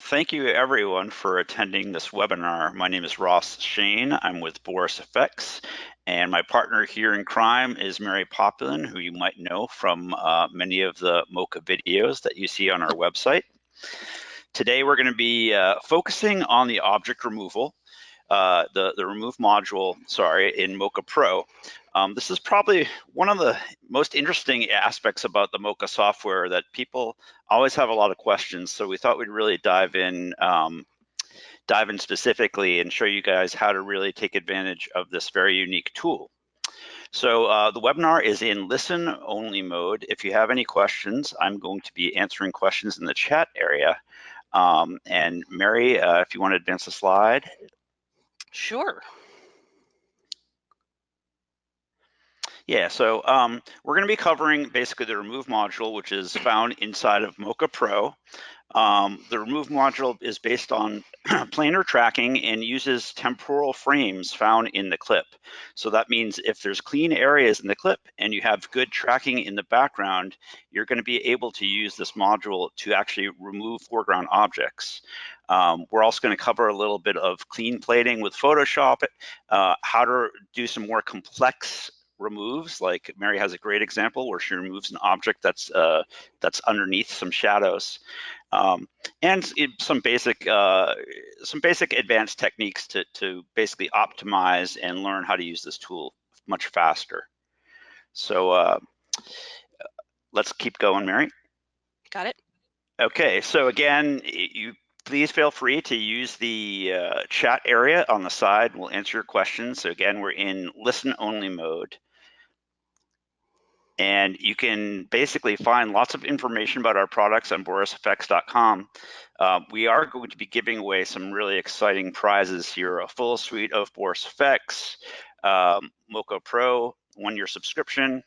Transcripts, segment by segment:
Thank you everyone for attending this webinar. My name is Ross Shane. I'm with Boris Effects, and my partner here in crime is Mary Poplin, who you might know from many of the Mocha videos that you see on our website. Today we're going to be focusing on the object removal, the remove module, in Mocha Pro. This is probably one of the most interesting aspects about the Mocha software that people always have a lot of questions. So we thought we'd really dive in specifically and show you guys how to really take advantage of this very unique tool. So the webinar is in listen only mode. If you have any questions, I'm going to be answering questions in the chat area. And Mary, if you want to advance the slide. Sure. Yeah, so we're going to be covering basically the remove module, which is found inside of Mocha Pro. The remove module is based on planar tracking and uses temporal frames found in the clip. So that means if there's clean areas in the clip and you have good tracking in the background, you're going to be able to use this module to actually remove foreground objects. We're also going to cover a little bit of clean plating with Photoshop, how to do some more complex removes. Like Mary has a great example where she removes an object that's underneath some shadows, and some basic advanced techniques to basically optimize and learn how to use this tool much faster. So let's keep going, Mary. Got it. Okay, so again, please feel free to use the chat area on the side. We'll answer your questions. So again, we're in listen only mode. And you can basically find lots of information about our products on boriseffects.com. We are going to be giving away some really exciting prizes here, a full suite of Boris Effects, Moko Pro, one-year subscription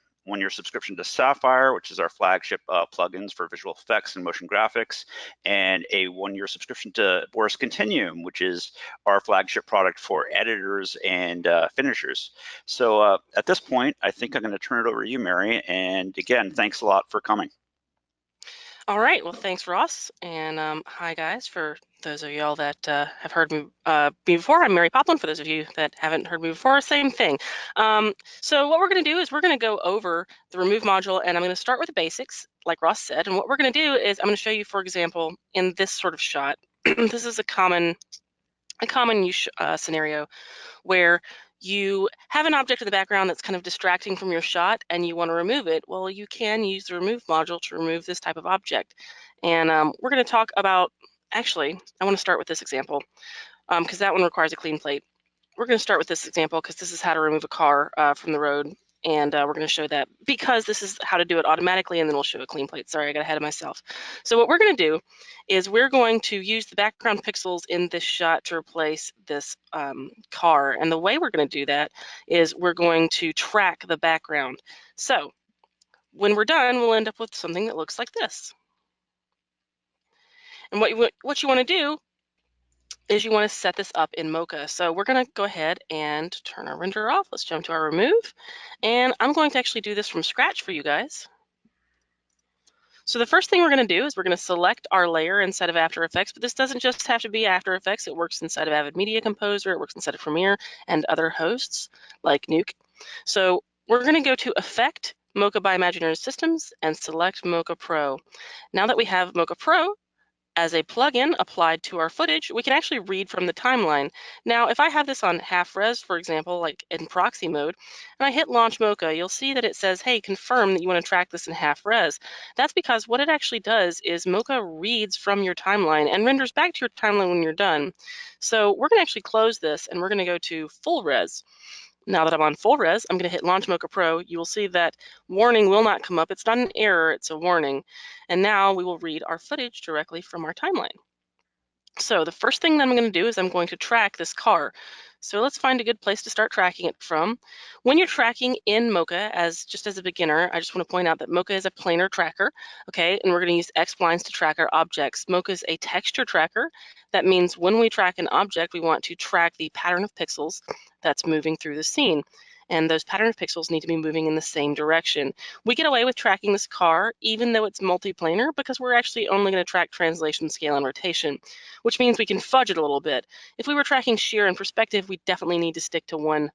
to Sapphire, which is our flagship plugins for visual effects and motion graphics, and a one-year subscription to Boris Continuum, which is our flagship product for editors and finishers. So at this point, I think I'm going to turn it over to you, Mary. And again, thanks a lot for coming. All right. Well, thanks, Ross. And hi, guys. For those of y'all that have heard me before, I'm Mary Poplin. For those of you that haven't heard me before, same thing. So what we're going to do is we're going to go over the remove module, and I'm going to start with the basics, like Ross said. And what we're going to do is I'm going to show you, for example, in this sort of shot. This is a common use scenario where you have an object in the background that's kind of distracting from your shot and you want to remove it. Well, you can use the remove module to remove this type of object. And we're going to talk about, actually, I want to start with this example because that one requires a clean plate. We're going to start with this example because this is how to remove a car from the road. And we're going to show that because this is how to do it automatically, and then we'll show a clean plate. Sorry, I got ahead of myself. So what we're going to do is we're going to use the background pixels in this shot to replace this car. And the way we're going to do that is we're going to track the background. So when we're done, we'll end up with something that looks like this. And what you want to do is you want to set this up in Mocha. So we're going to go ahead and turn our renderer off. Let's jump to our remove. And I'm going to actually do this from scratch for you guys. So the first thing we're going to do is we're going to select our layer inside of After Effects, but this doesn't just have to be After Effects. It works inside of Avid Media Composer. It works inside of Premiere and other hosts like Nuke. So we're going to go to Effect, Mocha by Imaginary Systems, and select Mocha Pro. Now that we have Mocha Pro as a plugin applied to our footage, we can actually read from the timeline. Now, if I have this on half res, for example, like in proxy mode, and I hit launch Mocha, you'll see that it says, hey, confirm that you want to track this in half res. That's because what it actually does is Mocha reads from your timeline and renders back to your timeline when you're done. So we're going to actually close this and we're going to go to full res. Now that I'm on full res, I'm going to hit Launch Mocha Pro. You will see that warning will not come up. It's not an error, it's a warning. And now we will read our footage directly from our timeline. So the first thing that I'm going to do is I'm going to track this car. So let's find a good place to start tracking it from. When you're tracking in Mocha, just as a beginner, I just want to point out that Mocha is a planar tracker, okay? And we're going to use X-splines to track our objects. Mocha is a texture tracker. That means when we track an object, we want to track the pattern of pixels that's moving through the scene. and those pattern of pixels need to be moving in the same direction. We get away with tracking this car even though it's multiplanar because we're actually only going to track translation, scale, and rotation, which means we can fudge it a little bit. If we were tracking shear and perspective, we definitely need to stick to one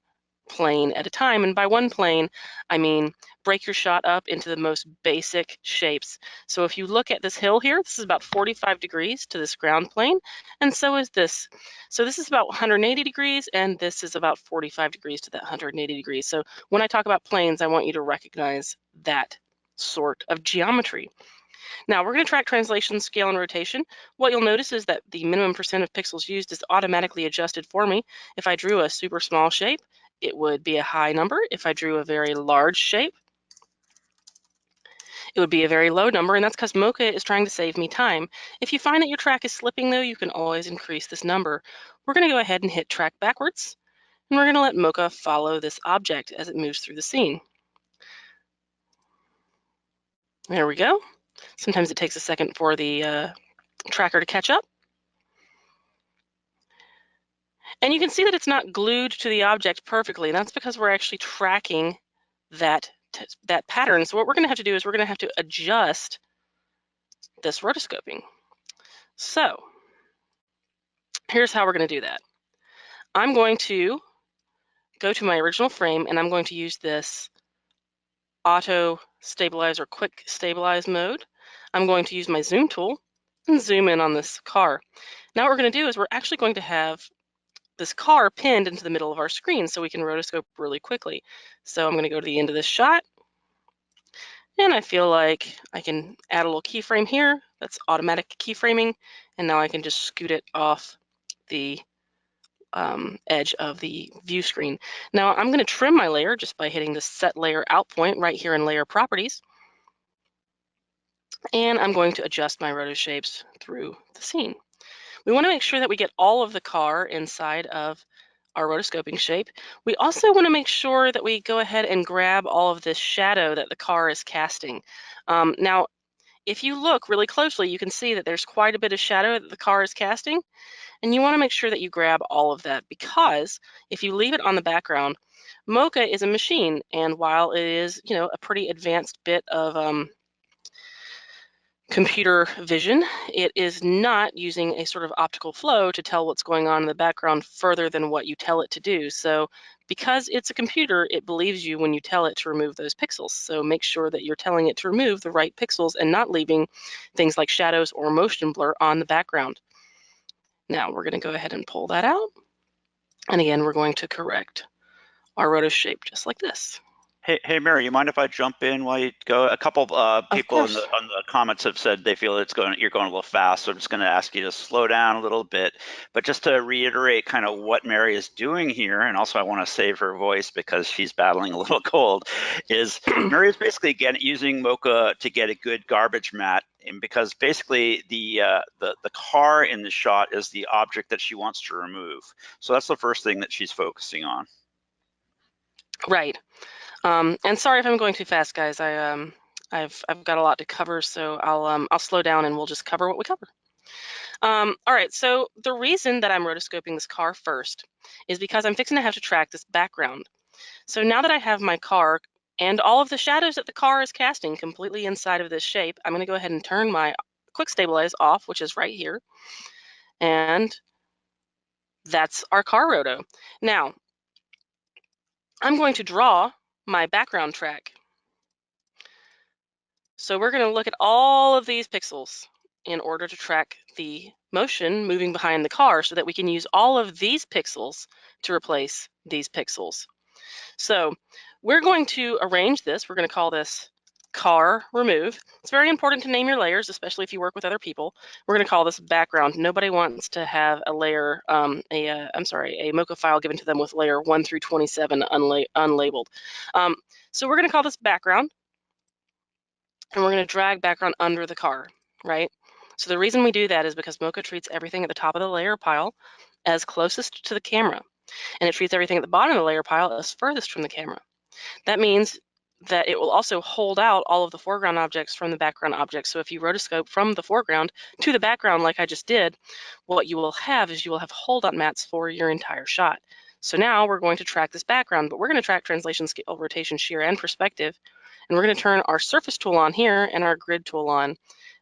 plane at a time. And by one plane, I mean break your shot up into the most basic shapes. So if you look at this hill here, this is about 45 degrees to this ground plane, and so is this. So this is about 180 degrees, and this is about 45 degrees to that 180 degrees. So when I talk about planes, I want you to recognize that sort of geometry. Now we're going to track translation, scale, and rotation. What you'll notice is that the minimum percent of pixels used is automatically adjusted for me. If I drew a super small shape, it would be a high number. If I drew a very large shape, it would be a very low number, and that's because Mocha is trying to save me time. If you find that your track is slipping though, you can always increase this number. We're going to go ahead and hit track backwards, and we're going to let Mocha follow this object as it moves through the scene. There we go. Sometimes it takes a second for the tracker to catch up. And you can see that it's not glued to the object perfectly. That's because we're actually tracking that pattern. So what we're going to have to do is we're going to have to adjust this rotoscoping. So here's how we're going to do that. I'm going to go to my original frame, and I'm going to use this auto stabilize or quick stabilize mode. I'm going to use my zoom tool and zoom in on this car. Now what we're going to do is we're actually going to have this car pinned into the middle of our screen so we can rotoscope really quickly. So I'm going to go to the end of this shot, and I feel like I can add a little keyframe here. That's automatic keyframing, and now I can just scoot it off the edge of the view screen. Now I'm going to trim my layer just by hitting the Set Layer Out point right here in Layer Properties, and I'm going to adjust my roto shapes through the scene. We want to make sure that we get all of the car inside of our rotoscoping shape. We also want to make sure that we go ahead and grab all of this shadow that the car is casting. Now, if you look really closely, you can see that there's quite a bit of shadow that the car is casting, and you want to make sure that you grab all of that, because if you leave it on the background, Mocha is a machine, and while it is, a pretty advanced bit of computer vision, it is not using a sort of optical flow to tell what's going on in the background further than what you tell it to do. So because it's a computer, it believes you when you tell it to remove those pixels. So make sure that you're telling it to remove the right pixels and not leaving things like shadows or motion blur on the background. Now we're going to go ahead and pull that out. And again, we're going to correct our roto shape just like this. Hey, Mary, you mind if I jump in while you go? A couple people on the comments have said they feel you're going a little fast, so I'm just going to ask you to slow down a little bit. But just to reiterate kind of what Mary is doing here, and also I want to save her voice because she's battling a little cold, is Mary is basically using Mocha to get a good garbage matte, and because basically the car in the shot is the object that she wants to remove. So that's the first thing that she's focusing on. Right. And sorry if I'm going too fast, guys. I've got a lot to cover, so I'll slow down and we'll just cover what we cover. All right, so the reason that I'm rotoscoping this car first is because I'm fixing to have to track this background. So now that I have my car and all of the shadows that the car is casting completely inside of this shape, I'm going to go ahead and turn my quick stabilize off, which is right here, and that's our car roto. Now I'm going to draw my background track. So we're going to look at all of these pixels in order to track the motion moving behind the car so that we can use all of these pixels to replace these pixels. So we're going to arrange this. We're going to call this car remove. It's very important to name your layers, especially if you work with other people. We're going to call this background. Nobody wants to have a layer, a Mocha file given to them with layer 1 through 27 unlabeled. So we're going to call this background, and we're going to drag background under the car, right? So the reason we do that is because Mocha treats everything at the top of the layer pile as closest to the camera, and it treats everything at the bottom of the layer pile as furthest from the camera. That means that it will also hold out all of the foreground objects from the background objects. So if you rotoscope from the foreground to the background like I just did, what you will have is you will have hold out mattes for your entire shot. So now we're going to track this background, but we're going to track translation, scale, rotation, shear, and perspective. And we're going to turn our surface tool on here and our grid tool on.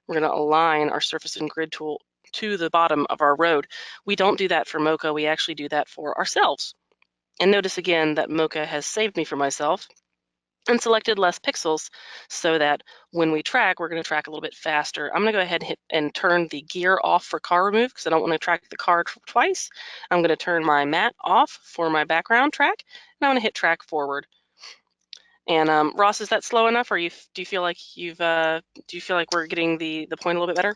We're going to align our surface and grid tool to the bottom of our road. We don't do that for Mocha, we actually do that for ourselves. And notice again that Mocha has saved me for myself and selected less pixels so that when we track, we're going to track a little bit faster. I'm going to go ahead and hit and turn the gear off for car remove because I don't want to track the car twice. I'm going to turn my matte off for my background track, and I'm going to hit track forward. And Ross, is that slow enough, or do you feel like we're getting the point a little bit better?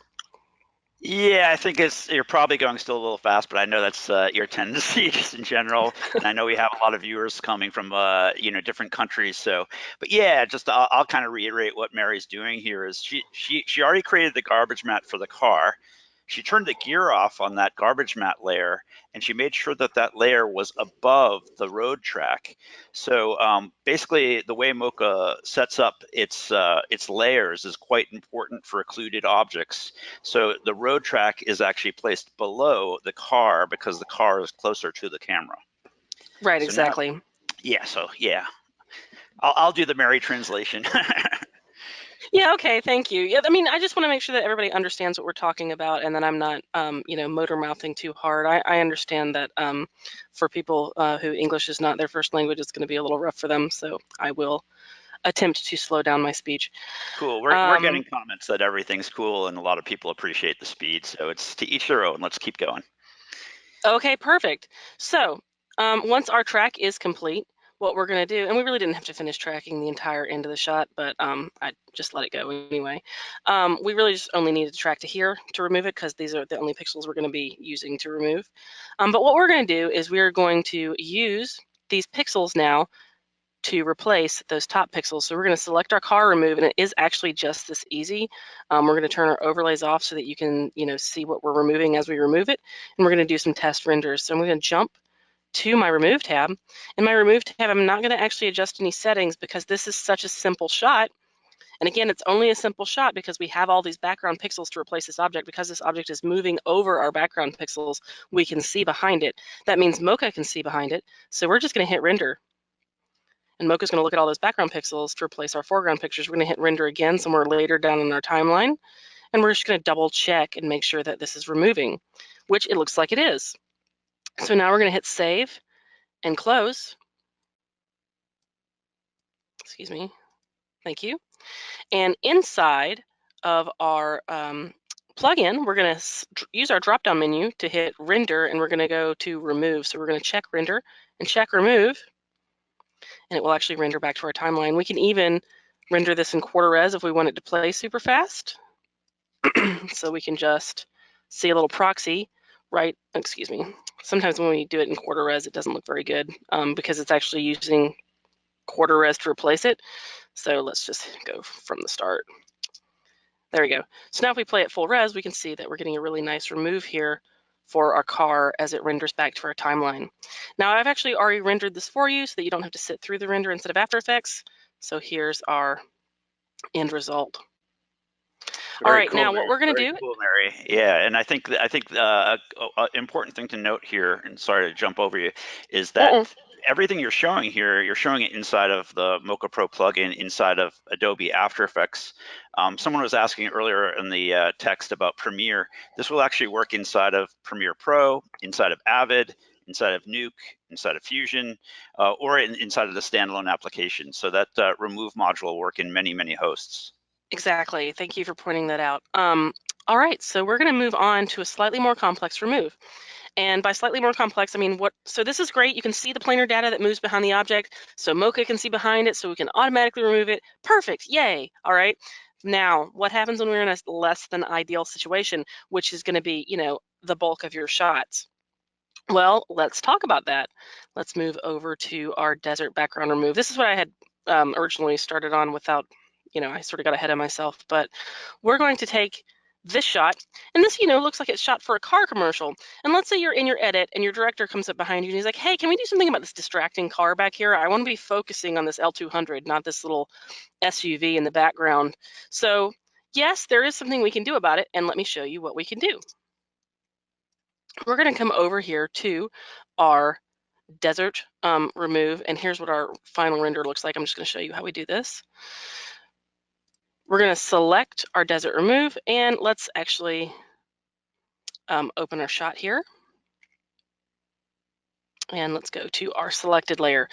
Yeah, I think you're probably going still a little fast, but I know that's your tendency just in general, and I know we have a lot of viewers coming from different countries. So, but yeah, just I'll kind of reiterate what Mary's doing here is she already created the garbage mat for the car. She turned the gear off on that garbage mat layer, and she made sure that that layer was above the road track. So basically, the way Mocha sets up its layers is quite important for occluded objects. So the road track is actually placed below the car because the car is closer to the camera. Right, So now, exactly. yeah, I'll do the Mary translation. Yeah, okay, thank you. Yeah, I mean, I just want to make sure that everybody understands what we're talking about and that I'm not, motor mouthing too hard. I understand that for people who English is not their first language, it's going to be a little rough for them, so I will attempt to slow down my speech. Cool. We're getting comments that everything's cool and a lot of people appreciate the speed. So it's to each their own. Let's keep going. Okay, perfect. So once our track is complete, what we're going to do, and we really didn't have to finish tracking the entire end of the shot, but I just let it go anyway. We really just only needed to track to here to remove it because these are the only pixels we're going to be using to remove. But what we're going to do is we're going to use these pixels now to replace those top pixels. So we're going to select our car remove, and it is actually just this easy. We're going to turn our overlays off so that you can see what we're removing as we remove it, and we're going to do some test renders. So I'm going to jump to my remove tab. In my remove tab, I'm not going to actually adjust any settings because this is such a simple shot. And again, it's only a simple shot because we have all these background pixels to replace this object. Because this object is moving over our background pixels, we can see behind it. That means Mocha can see behind it. So we're just going to hit render. And Mocha's going to look at all those background pixels to replace our foreground pictures. We're going to hit render again somewhere later down in our timeline. And we're just going to double check and make sure that this is removing, which it looks like it is. So now we're going to hit save and close. Excuse me. Thank you. And inside of our plugin, we're going to use our drop-down menu to hit render, and we're going to go to remove. So we're going to check render and check remove, and it will actually render back to our timeline. We can even render this in quarter res if we want it to play super fast. So we can just see a little proxy, right? Excuse me. Sometimes when we do it in quarter res, it doesn't look very good because it's actually using quarter res to replace it. So let's just go from the start. There we go. So now if we play it full res, we can see that we're getting a really nice remove here for our car as it renders back to our timeline. Now I've actually already rendered this for you so that you don't have to sit through the render instead of After Effects. So here's our end result. All Very right, cool, now Mary. what we're going to Very do. cool, Mary. Yeah, and I think an important thing to note here, and sorry to jump over you, is that everything you're showing here, you're showing it inside of the Mocha Pro plugin, inside of Adobe After Effects. Someone was asking earlier in the text about Premiere. This will actually work inside of Premiere Pro, inside of Avid, inside of Nuke, inside of Fusion, or inside of the standalone application. So that remove module will work in many, many hosts. Exactly. Thank you for pointing that out. All right, so we're going to move on to a slightly more complex remove. And by slightly more complex, I mean so this is great. You can see the planar data that moves behind the object. So Mocha can see behind it, so we can automatically remove it. Perfect, yay. All right. Now, what happens when we're in a less than ideal situation, which is going to be, the bulk of your shots? Well, let's talk about that. Let's move over to our desert background remove. This is what I had originally started on without, I sort of got ahead of myself, but we're going to take this shot, and this, looks like it's shot for a car commercial. And let's say you're in your edit and your director comes up behind you and he's like, hey, can we do something about this distracting car back here? I want to be focusing on this L200, not this little SUV in the background. So yes, there is something we can do about it, and let me show you what we can do. We're going to come over here to our desert remove, and here's what our final render looks like. I'm just going to show you how we do this. We're going to select our desert remove, and let's actually open our shot here. And let's go to our selected layer.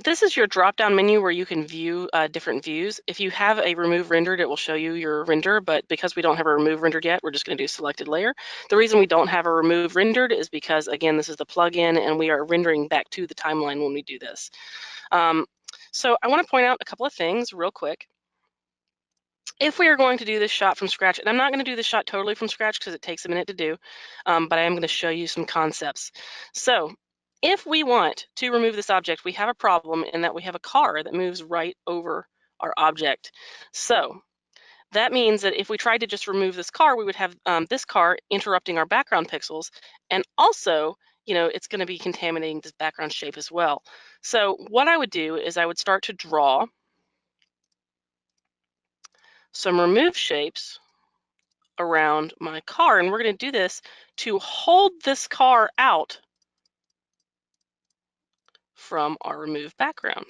This is your drop-down menu where you can view different views. If you have a remove rendered, it will show you your render, but because we don't have a remove rendered yet, we're just going to do selected layer. The reason we don't have a remove rendered is because, again, this is the plugin, and we are rendering back to the timeline when we do this. So I want to point out a couple of things real quick. If we are going to do this shot from scratch, and I'm not going to do this shot totally from scratch because it takes a minute to do, but I am going to show you some concepts. So if we want to remove this object, we have a problem in that we have a car that moves right over our object. So that means that if we tried to just remove this car, we would have this car interrupting our background pixels, and also, you know, it's going to be contaminating this background shape as well. So what I would do is I would start to draw some remove shapes around my car, and we're going to do this to hold this car out from our remove background.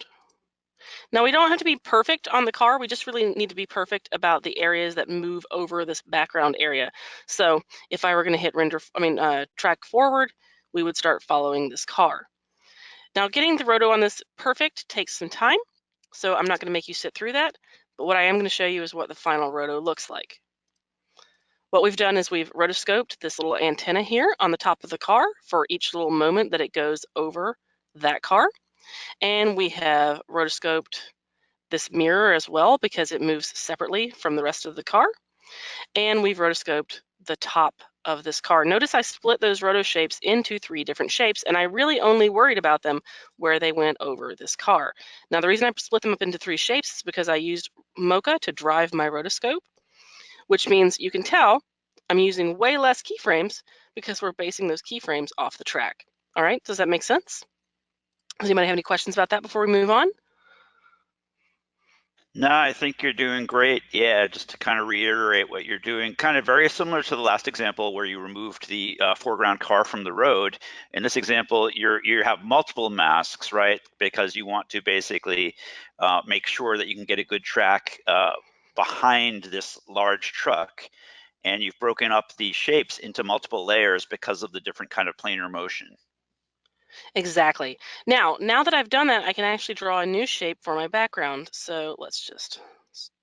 Now, we don't have to be perfect on the car, we just really need to be perfect about the areas that move over this background area. So if I were going to hit track forward, we would start following this car. Now, getting the roto on this perfect takes some time, so I'm not going to make you sit through that, but what I am going to show you is what the final roto looks like. What we've done is we've rotoscoped this little antenna here on the top of the car for each little moment that it goes over that car. And we have rotoscoped this mirror as well because it moves separately from the rest of the car. And we've rotoscoped the top of this car. Notice I split those roto shapes into 3 different shapes, and I really only worried about them where they went over this car. Now, the reason I split them up into 3 shapes is because I used Mocha to drive my rotoscope, which means you can tell I'm using way less keyframes because we're basing those keyframes off the track. All right, does that make sense? Does anybody have any questions about that before we move on? No, I think you're doing great. Yeah, just to kind of reiterate what you're doing, kind of very similar to the last example where you removed the foreground car from the road. In this example, you have multiple masks, right? Because you want to basically make sure that you can get a good track behind this large truck. And you've broken up the shapes into multiple layers because of the different kind of planar motion. Exactly. Now that I've done that, I can actually draw a new shape for my background. So let's just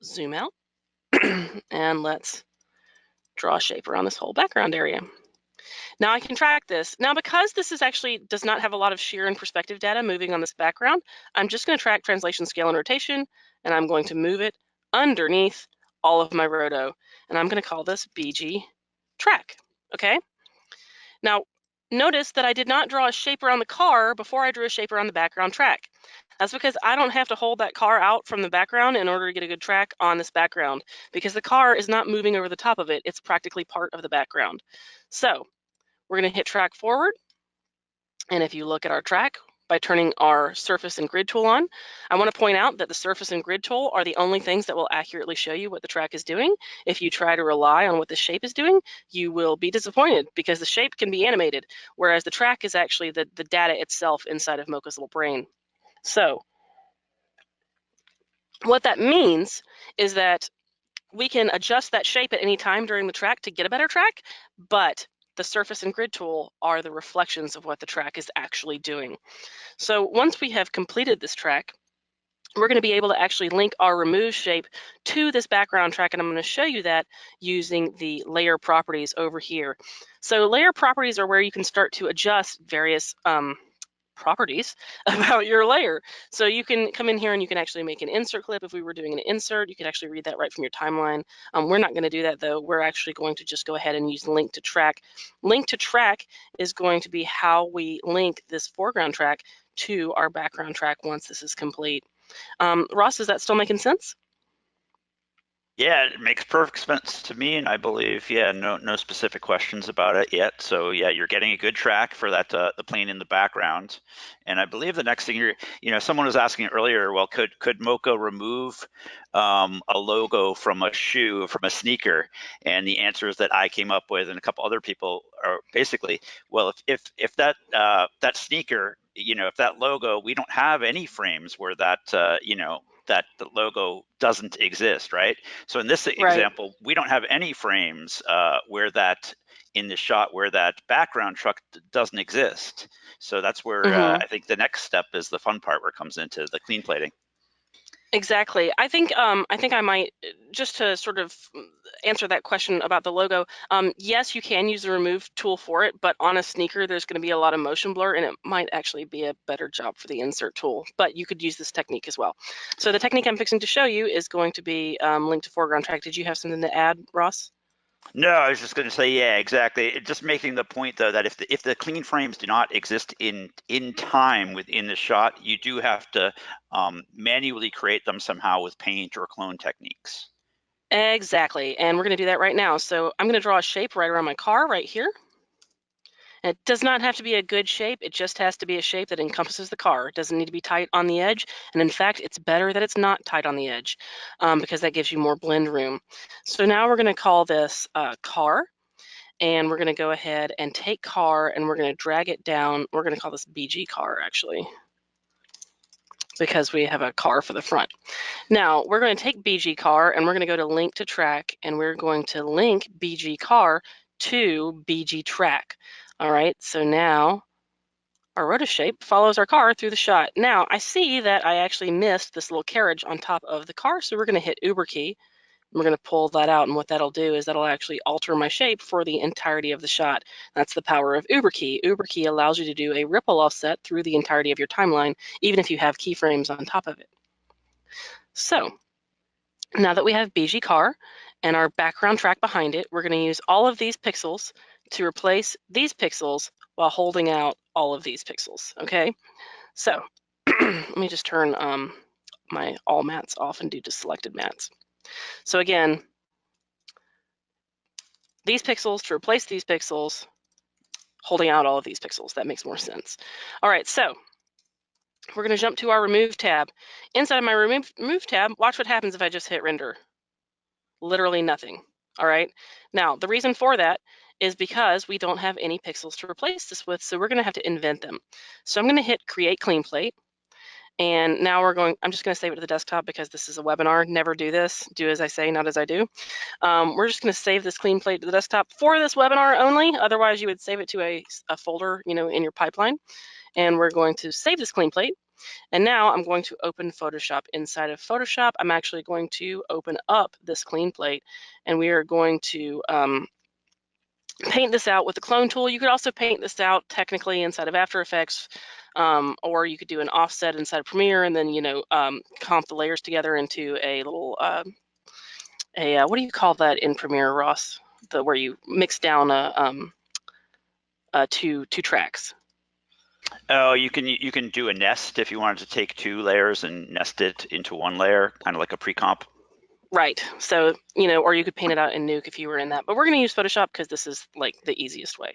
zoom out and let's draw a shape around this whole background area. Now I can track this. Now, because this is actually does not have a lot of shear and perspective data moving on this background, I'm just going to track translation, scale, and rotation, and I'm going to move it underneath all of my roto. And I'm going to call this BG track, okay? Now, notice that I did not draw a shape around the car before I drew a shape around the background track. That's because I don't have to hold that car out from the background in order to get a good track on this background, because the car is not moving over the top of it. It's practically part of the background. So we're going to hit track forward. And if you look at our track, by turning our surface and grid tool on, I want to point out that the surface and grid tool are the only things that will accurately show you what the track is doing. If you try to rely on what the shape is doing, you will be disappointed because the shape can be animated, whereas the track is actually the data itself inside of Mocha's little brain. So what that means is that we can adjust that shape at any time during the track to get a better track, but the surface and grid tool are the reflections of what the track is actually doing. So once we have completed this track, we're going to be able to actually link our remove shape to this background track, and I'm going to show you that using the layer properties over here. So layer properties are where you can start to adjust various properties about your layer. So you can come in here and you can actually make an insert clip. If we were doing an insert, you could actually read that right from your timeline. We're not going to do that though. We're actually going to just go ahead and use link to track. Link to track is going to be how we link this foreground track to our background track once this is complete. Ross, is that still making sense? Yeah, it makes perfect sense to me, and I believe, yeah, no specific questions about it yet. So yeah, you're getting a good track for that the plane in the background, and I believe the next thing someone was asking earlier, well, could Moko remove a logo from a shoe, from a sneaker? And the answers that I came up with, and a couple other people, are basically, well, if that that sneaker, if that logo, we don't have any frames where that that the logo doesn't exist, right? So in this Right. example, we don't have any frames where that in the shot where that background truck doesn't exist. So that's where Mm-hmm. I think the next step is the fun part where it comes into the clean plating. Exactly. I think I might just to sort of answer that question about the logo. Yes, you can use the remove tool for it, but on a sneaker, there's going to be a lot of motion blur, and it might actually be a better job for the insert tool. But you could use this technique as well. So the technique I'm fixing to show you is going to be linked to foreground track. Did you have something to add, Ross? No, I was just going to say, yeah, exactly. Just making the point though that if the clean frames do not exist in time within the shot, you do have to manually create them somehow with paint or clone techniques. Exactly. And we're going to do that right now. So I'm going to draw a shape right around my car right here. And it does not have to be a good shape. It just has to be a shape that encompasses the car. It doesn't need to be tight on the edge. And in fact, it's better that it's not tight on the edge because that gives you more blend room. So now we're going to call this car. And we're going to go ahead and take car and we're going to drag it down. We're going to call this BG car actually because we have a car for the front. Now we're going to take BG car and we're going to go to link to track and we're going to link BG car to BG track. All right, so now our rotor shape follows our car through the shot. Now I see that I actually missed this little carriage on top of the car, so we're going to hit Uber key. We're going to pull that out, and what that'll do is that'll actually alter my shape for the entirety of the shot. That's the power of Uber key. Uber key allows you to do a ripple offset through the entirety of your timeline, even if you have keyframes on top of it. So now that we have BG car and our background track behind it, we're going to use all of these pixels to replace these pixels while holding out all of these pixels, okay? So let me just turn my all mats off and do just selected mats. So again, these pixels to replace these pixels, holding out all of these pixels. That makes more sense. All right, so we're going to jump to our Remove tab. Inside of my remove tab, watch what happens if I just hit Render. Literally nothing. All right. Now, the reason for that is because we don't have any pixels to replace this with, so we're going to have to invent them. So I'm going to hit Create Clean Plate. And now I'm just going to save it to the desktop because this is a webinar. Never do this. Do as I say, not as I do. We're just going to save this clean plate to the desktop for this webinar only. Otherwise, you would save it to a folder, in your pipeline. And we're going to save this clean plate. And now I'm going to open Photoshop. Inside of Photoshop, I'm actually going to open up this clean plate. And we are going to paint this out with the clone tool. You could also paint this out technically inside of After Effects, or you could do an offset inside of Premiere and then, comp the layers together into a little, what do you call that in Premiere, Ross? Where you mix down two tracks. Oh, you can do a nest if you wanted to take two layers and nest it into one layer, kind of like a pre-comp. Right. So, or you could paint it out in Nuke if you were in that. But we're going to use Photoshop because this is like the easiest way.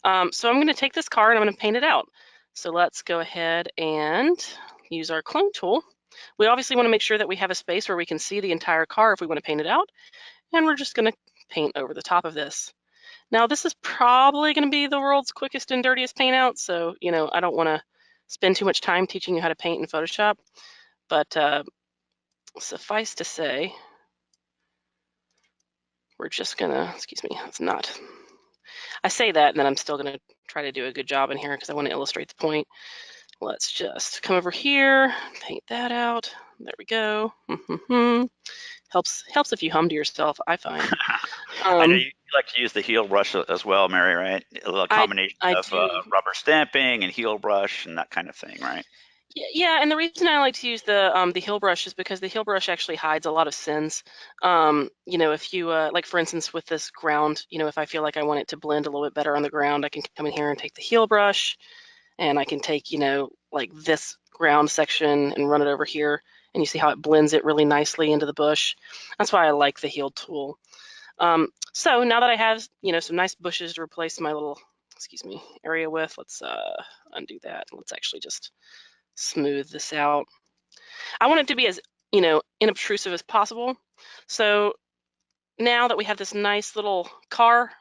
So I'm going to take this car and I'm going to paint it out. So let's go ahead and use our clone tool. We obviously want to make sure that we have a space where we can see the entire car if we want to paint it out. And we're just going to paint over the top of this. Now, this is probably going to be the world's quickest and dirtiest paint out. So, I don't want to spend too much time teaching you how to paint in Photoshop. But suffice to say, we're just going to, excuse me, it's not. I say that and then I'm still going to try to do a good job in here because I want to illustrate the point. Let's just come over here, paint that out. There we go. Helps if you hum to yourself, I find. I know you like to use the heel brush as well, Mary, right? A little combination I of do. rubber stamping and heel brush and that kind of thing, right? Yeah, and the reason I like to use the heel brush is because the heel brush actually hides a lot of sins. If you like for instance with this ground, if I feel like I want it to blend a little bit better on the ground, I can come in here and take the heel brush and I can take, like this ground section and run it over here and you see how it blends it really nicely into the bush. That's why I like the heal tool. So now that I have, some nice bushes to replace my little, area with, let's undo that. Let's actually just smooth this out. I want it to be as, inobtrusive as possible. So now that we have this nice little car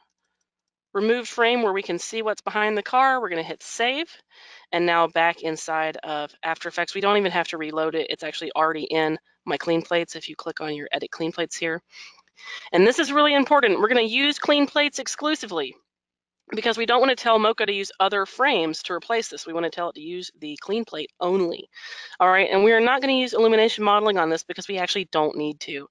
removed frame where we can see what's behind the car, we're going to hit save. And now back inside of After Effects, we don't even have to reload it. It's actually already in my clean plates if you click on your edit clean plates here. And this is really important. We're going to use clean plates exclusively because we don't want to tell Mocha to use other frames to replace this. We want to tell it to use the clean plate only. All right, and we are not going to use illumination modeling on this because we actually don't need to,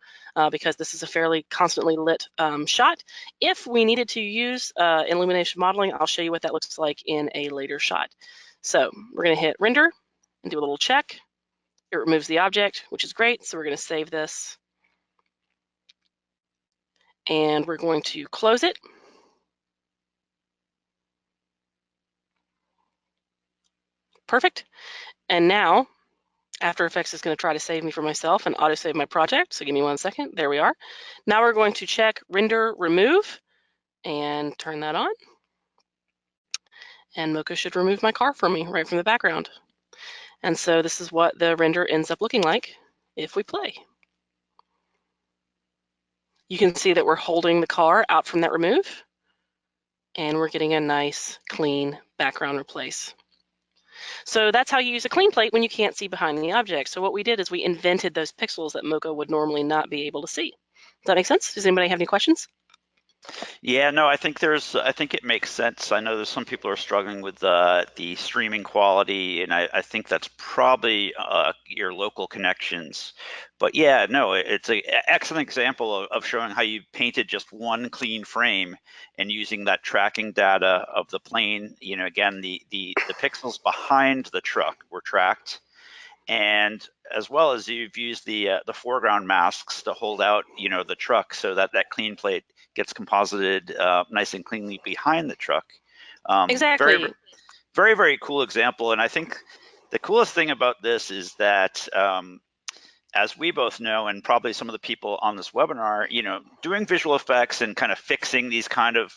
because this is a fairly constantly lit shot. If we needed to use illumination modeling, I'll show you what that looks like in a later shot. So we're going to hit render and do a little check. It removes the object, which is great. So we're going to save this. And we're going to close it. Perfect. And now After Effects is going to try to save me for myself and auto save my project. So give me 1 second. There we are. Now we're going to check render remove and turn that on. And Mocha should remove my car for me right from the background. And so this is what the render ends up looking like if we play. You can see that we're holding the car out from that remove, and we're getting a nice, clean background replace. So that's how you use a clean plate when you can't see behind the object. So what we did is we invented those pixels that Mocha would normally not be able to see. Does that make sense? Does anybody have any questions? Yeah, no, I think it makes sense. I know there's some people who are struggling with the streaming quality, and I think that's probably your local connections. But yeah, no, it's an excellent example of showing how you painted just one clean frame and using that tracking data of the plane. Again, the pixels behind the truck were tracked, and as well as you've used the foreground masks to hold out the truck so that clean plate gets composited nice and cleanly behind the truck. Exactly. Very, very, very cool example. And I think the coolest thing about this is that as we both know, and probably some of the people on this webinar, doing visual effects and kind of fixing these kind of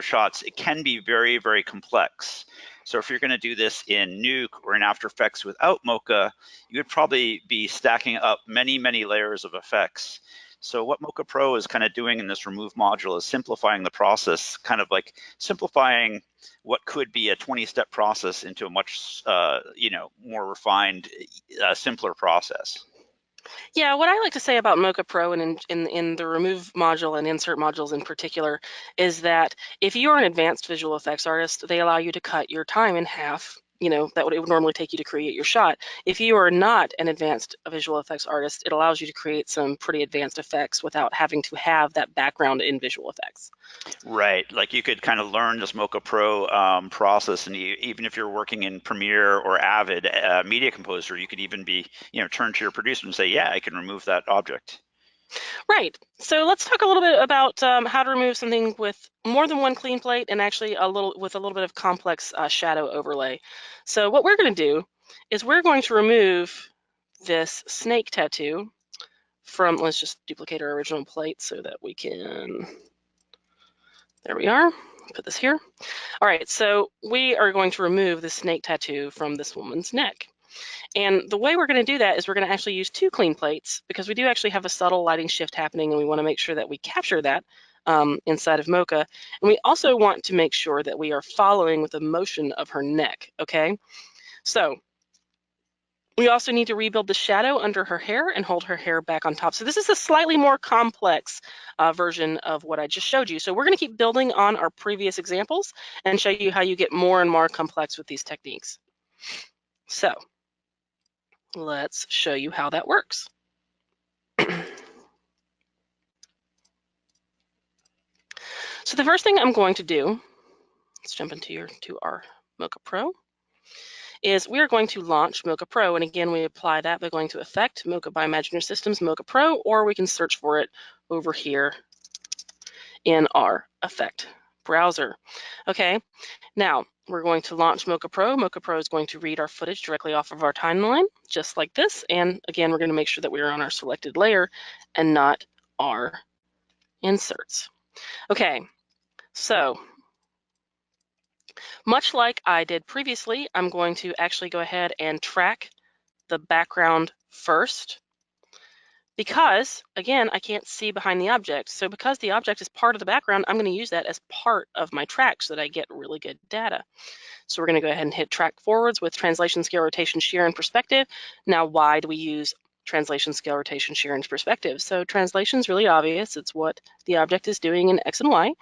shots, it can be very, very complex. So if you're going to do this in Nuke or in After Effects without Mocha, you would probably be stacking up many, many layers of effects. So what Mocha Pro is kind of doing in this remove module is simplifying the process, kind of like simplifying what could be a 20-step process into a much more refined, simpler process. Yeah, what I like to say about Mocha Pro and in the remove module and insert modules in particular is that if you're an advanced visual effects artist, they allow you to cut your time in half. It would normally take you to create your shot. If you are not an advanced visual effects artist, it allows you to create some pretty advanced effects without having to have that background in visual effects. Right, like you could kind of learn this Mocha Pro process, and even if you're working in Premiere or Avid Media Composer, you could even be, turn to your producer and say, yeah, I can remove that object. Right. So let's talk a little bit about how to remove something with more than one clean plate and actually with a little bit of complex shadow overlay. So what we're going to do is we're going to remove this snake tattoo from, let's just duplicate our original plate so that we can, there we are, put this here. All right, so we are going to remove the snake tattoo from this woman's neck. And the way we're going to do that is we're going to actually use two clean plates because we do actually have a subtle lighting shift happening, and we want to make sure that we capture that inside of Mocha. And we also want to make sure that we are following with the motion of her neck, okay? So we also need to rebuild the shadow under her hair and hold her hair back on top. So this is a slightly more complex version of what I just showed you. So we're going to keep building on our previous examples and show you how you get more and more complex with these techniques. So let's show you how that works. So the first thing I'm going to do, let's jump into our Mocha Pro, is we are going to launch Mocha Pro. And again, we apply that by going to Effect, Mocha by Imaginary Systems, Mocha Pro, or we can search for it over here in our Effect browser. Okay, now we're going to launch Mocha Pro. Mocha Pro is going to read our footage directly off of our timeline, just like this. And again, we're going to make sure that we are on our selected layer and not our inserts. Okay, so much like I did previously, I'm going to actually go ahead and track the background first because, again, I can't see behind the object. So because the object is part of the background, I'm going to use that as part of my track so that I get really good data. So we're going to go ahead and hit track forwards with translation, scale, rotation, shear, and perspective. Now, why do we use translation, scale, rotation, shear, and perspective? So translation is really obvious. It's what the object is doing in X and Y.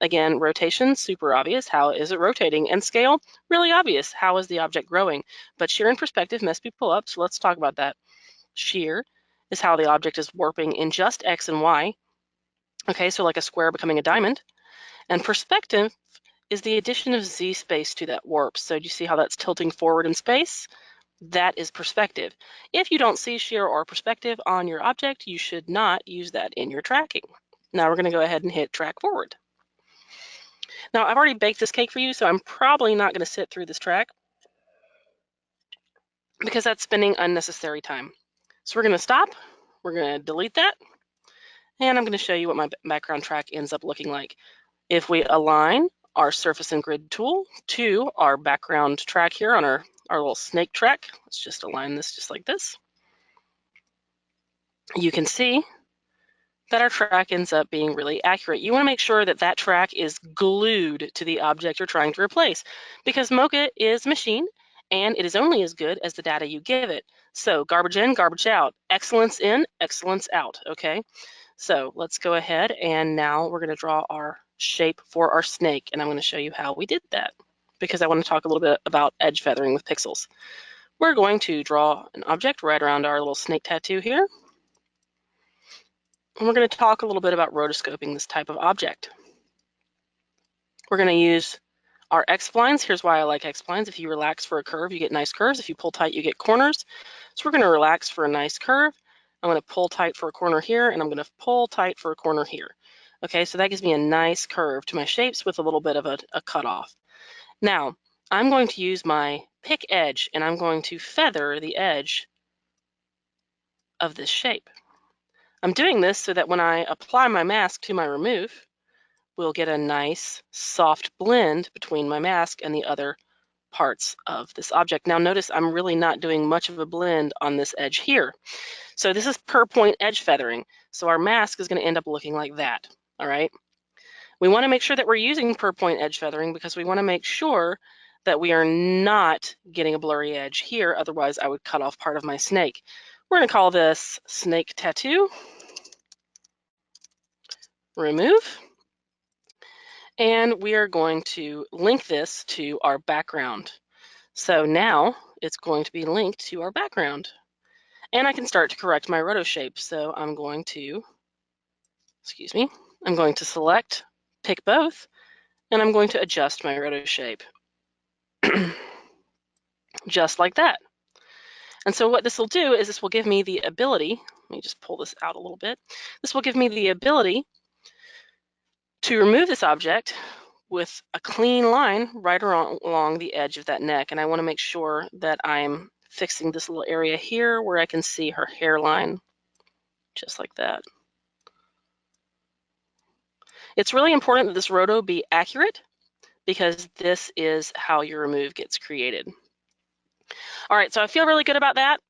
Again, rotation, super obvious. How is it rotating? And scale, really obvious. How is the object growing? But shear and perspective must be pull up, so let's talk about that. Shear is how the object is warping in just X and Y. Okay, so like a square becoming a diamond. And perspective is the addition of Z space to that warp. So do you see how that's tilting forward in space? That is perspective. If you don't see shear or perspective on your object, you should not use that in your tracking. Now we're going to go ahead and hit track forward. Now I've already baked this cake for you, so I'm probably not going to sit through this track because that's spending unnecessary time. So we're going to stop, we're going to delete that, and I'm going to show you what my background track ends up looking like. If we align our surface and grid tool to our background track here on our little snake track, let's just align this just like this. You can see that our track ends up being really accurate. You want to make sure that that track is glued to the object you're trying to replace because Mocha is machine and it is only as good as the data you give it. So garbage in, garbage out, excellence in, excellence out, okay? So let's go ahead and now we're going to draw our shape for our snake, and I'm going to show you how we did that because I want to talk a little bit about edge feathering with pixels. We're going to draw an object right around our little snake tattoo here, and we're going to talk a little bit about rotoscoping this type of object. We're going to use our X-splines. Here's why I like X-splines. If you relax for a curve, you get nice curves. If you pull tight, you get corners. So we're going to relax for a nice curve. I'm going to pull tight for a corner here, and I'm going to pull tight for a corner here. Okay, so that gives me a nice curve to my shapes with a little bit of a cutoff. Now, I'm going to use my pick edge, and I'm going to feather the edge of this shape. I'm doing this so that when I apply my mask to my remove, we'll get a nice soft blend between my mask and the other parts of this object. Now notice I'm really not doing much of a blend on this edge here. So this is per point edge feathering. So our mask is going to end up looking like that, all right? We want to make sure that we're using per point edge feathering because we want to make sure that we are not getting a blurry edge here, otherwise I would cut off part of my snake. We're going to call this snake tattoo, remove, and we are going to link this to our background. So now it's going to be linked to our background. And I can start to correct my roto shape. So I'm going to, I'm going to select, pick both, and I'm going to adjust my roto shape. Just like that. And so what this will do is this will give me the ability, let me just pull this out a little bit. This will give me the ability to remove this object with a clean line right along the edge of that neck. And I want to make sure that I'm fixing this little area here where I can see her hairline, just like that. It's really important that this roto be accurate because this is how your remove gets created. All right, so I feel really good about that.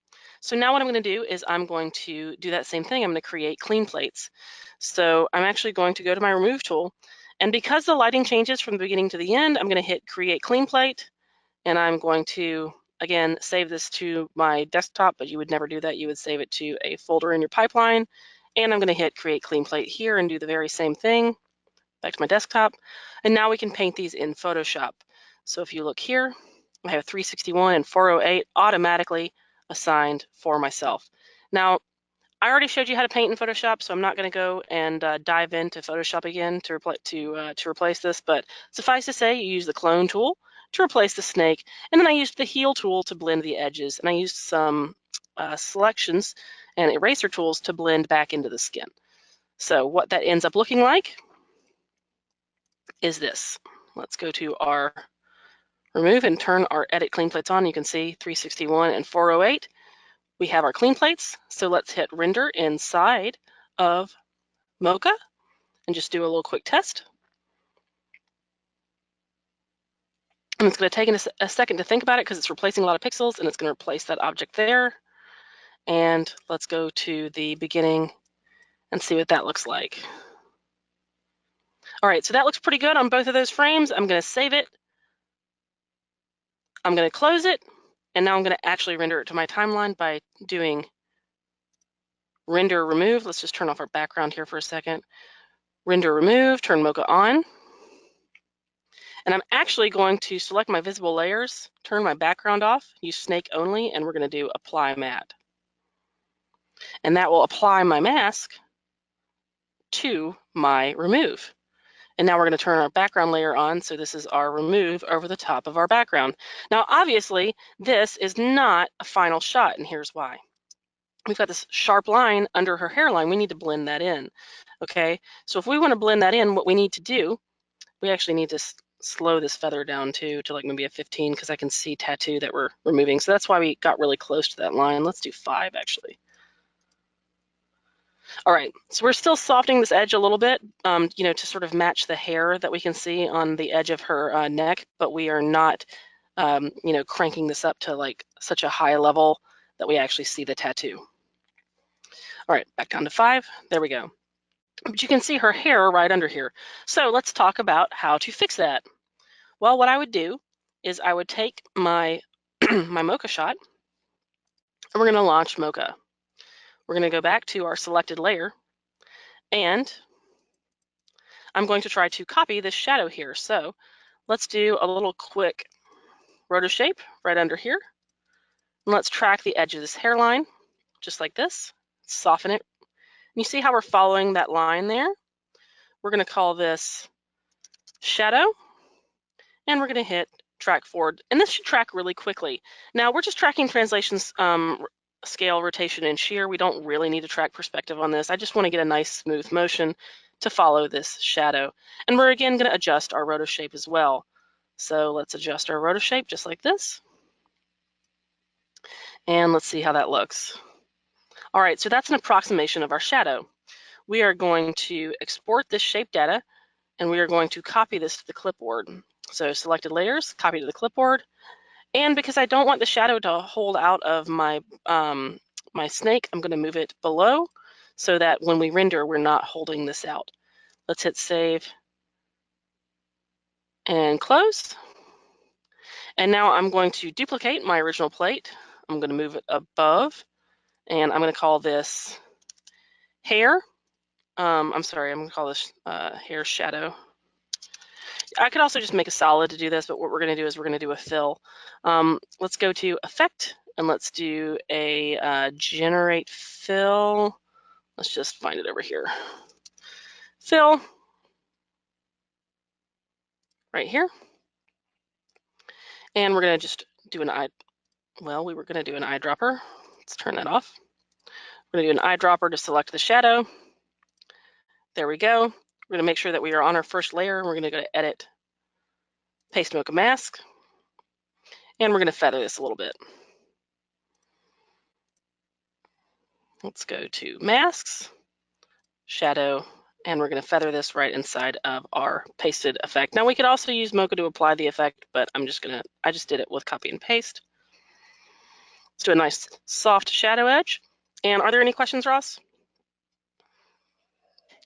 So now what I'm going to do is I'm going to do that same thing. I'm going to create clean plates. So I'm actually going to go to my remove tool. And because the lighting changes from the beginning to the end, I'm going to hit create clean plate. And I'm going to, again, save this to my desktop, but you would never do that. You would save it to a folder in your pipeline. And I'm going to hit create clean plate here and do the very same thing. Back to my desktop. And now we can paint these in Photoshop. So if you look here, I have 361 and 408 automatically assigned for myself. Now, I already showed you how to paint in Photoshop, so I'm not going to go and dive into Photoshop again to replace this, but suffice to say, you use the clone tool to replace the snake, and then I used the heal tool to blend the edges, and I used some selections and eraser tools to blend back into the skin. So what that ends up looking like is this. Let's go to our remove and turn our edit clean plates on. You can see 361 and 408. We have our clean plates. So let's hit render inside of Mocha and just do a little quick test. And it's going to take a second to think about it because it's replacing a lot of pixels, and it's going to replace that object there. And let's go to the beginning and see what that looks like. All right, so that looks pretty good on both of those frames. I'm going to save it. I'm going to close it. And now I'm going to actually render it to my timeline by doing render remove. Let's just turn off our background here for a second. Render remove, turn Mocha on. And I'm actually going to select my visible layers, turn my background off, use snake only, and we're going to do apply matte. And that will apply my mask to my remove. And now we're going to turn our background layer on. So this is our remove over the top of our background. Now, obviously, this is not a final shot, and here's why. We've got this sharp line under her hairline. We need to blend that in. Okay, so if we want to blend that in, what we need to do, we actually need to slow this feather down to like maybe a 15 because I can see tattoo that we're removing. So that's why we got really close to that line. Let's do 5 actually. All right, so we're still softening this edge a little bit, you know, to sort of match the hair that we can see on the edge of her neck, but we are not, you know, cranking this up to like such a high level that we actually see the tattoo. All right, back down to 5. There we go. But you can see her hair right under here. So let's talk about how to fix that. Well, what I would do is I would take my my Mocha shot, and we're going to launch Mocha. We're going to go back to our selected layer, and I'm going to try to copy this shadow here. So let's do a little quick rotor shape right under here. And let's track the edge of this hairline, just like this. Soften it. And you see how we're following that line there? We're going to call this shadow, and we're going to hit track forward. And this should track really quickly. Now, we're just tracking translations, scale, rotation, and shear. We don't really need to track perspective on this. I just want to get a nice smooth motion to follow this shadow. And we're again going to adjust our rotor shape as well. So let's adjust our rotor shape just like this. And let's see how that looks. All right, so that's an approximation of our shadow. We are going to export this shape data, and we are going to copy this to the clipboard. So selected layers, copy to the clipboard. And because I don't want the shadow to hold out of my, my snake, I'm going to move it below so that when we render, we're not holding this out. Let's hit save and close. And now I'm going to duplicate my original plate. I'm going to move it above, and I'm going to call this hair. I'm sorry, I'm going to call this hair shadow. I could also just make a solid to do this, but what we're going to do is we're going to do a fill. Let's go to Effect, and let's do a Generate Fill. Let's just find it over here. Fill, right here. And we're going to just do an eye, well, we were going to do an eyedropper. Let's turn that off. We're going to do an eyedropper to select the shadow. There we go. We're going to make sure that we are on our first layer. We're going to go to Edit, Paste Mocha Mask, and we're going to feather this a little bit. Let's go to Masks, Shadow, and we're going to feather this right inside of our pasted effect. Now we could also use Mocha to apply the effect, but I just did it with copy and paste. Let's do a nice soft shadow edge. And are there any questions, Ross?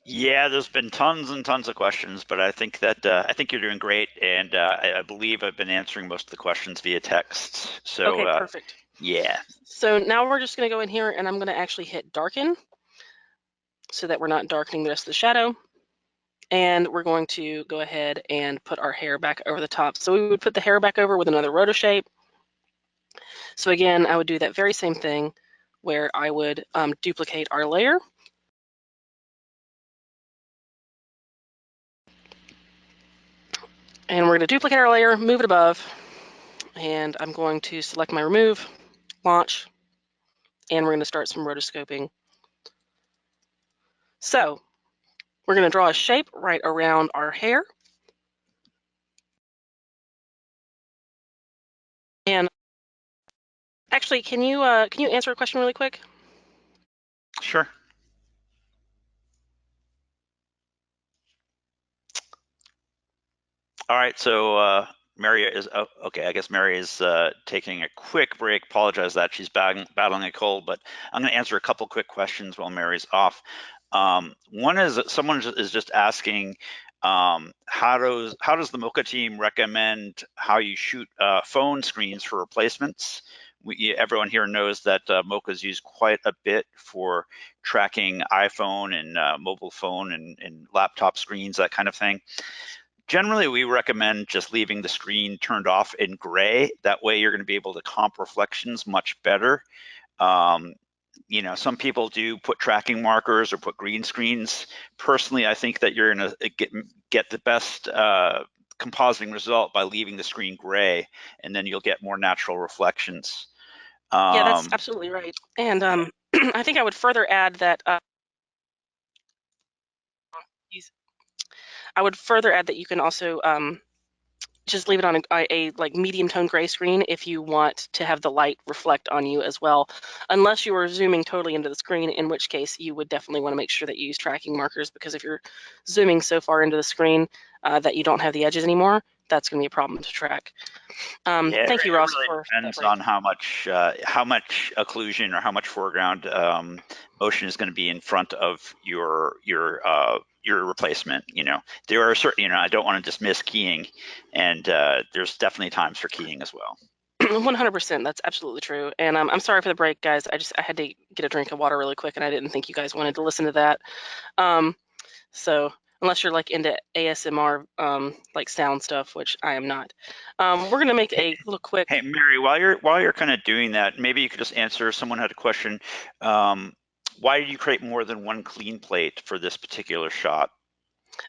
Yeah, there's been tons and tons of questions, but I think that I think you're doing great, and I believe I've been answering most of the questions via text. So okay, perfect. Yeah. So now we're just going to go in here, and I'm going to actually hit darken so that we're not darkening the rest of the shadow. And we're going to go ahead and put our hair back over the top. So we would put the hair back over with another rotor shape. So again, I would do that very same thing where I would duplicate our layer. And we're going to duplicate our layer, move it above, and I'm going to select my remove, launch, and we're going to start some rotoscoping. So we're going to draw a shape right around our hair. Actually, can you answer a question really quick? Sure. All right, so Mary is okay. I guess Mary is taking a quick break. Apologize that she's battling a cold, but I'm going to answer a couple quick questions while Mary's off. One is that someone is just asking, how does the Mocha team recommend how you shoot phone screens for replacements? Everyone here knows that Mocha is used quite a bit for tracking iPhone and mobile phone and laptop screens, that kind of thing. Generally, we recommend just leaving the screen turned off in gray. That way you're going to be able to comp reflections much better. Um, some people do put tracking markers or put green screens. Personally, I think that you're going to get the best compositing result by leaving the screen gray, and then you'll get more natural reflections. Yeah, that's absolutely right. And I think I would further add that you can also just leave it on a like medium tone gray screen if you want to have the light reflect on you as well, unless you are zooming totally into the screen, in which case you would definitely want to make sure that you use tracking markers, because if you're zooming so far into the screen that you don't have the edges anymore, that's going to be a problem to track. Yeah, Thank you, it Ross, really for that depends break. on how much occlusion or how much foreground motion is going to be in front of your replacement. There are certain, I don't want to dismiss keying, and there's definitely times for keying as well. 100%, that's absolutely true. And I'm sorry for the break, guys. I had to get a drink of water really quick, and I didn't think you guys wanted to listen to that. So unless you're like into ASMR like sound stuff, which I am not, we're gonna make a little quick. Hey, Mary, while you're kind of doing that, maybe you could just answer. Someone had a question. Why did you create more than one clean plate for this particular shot?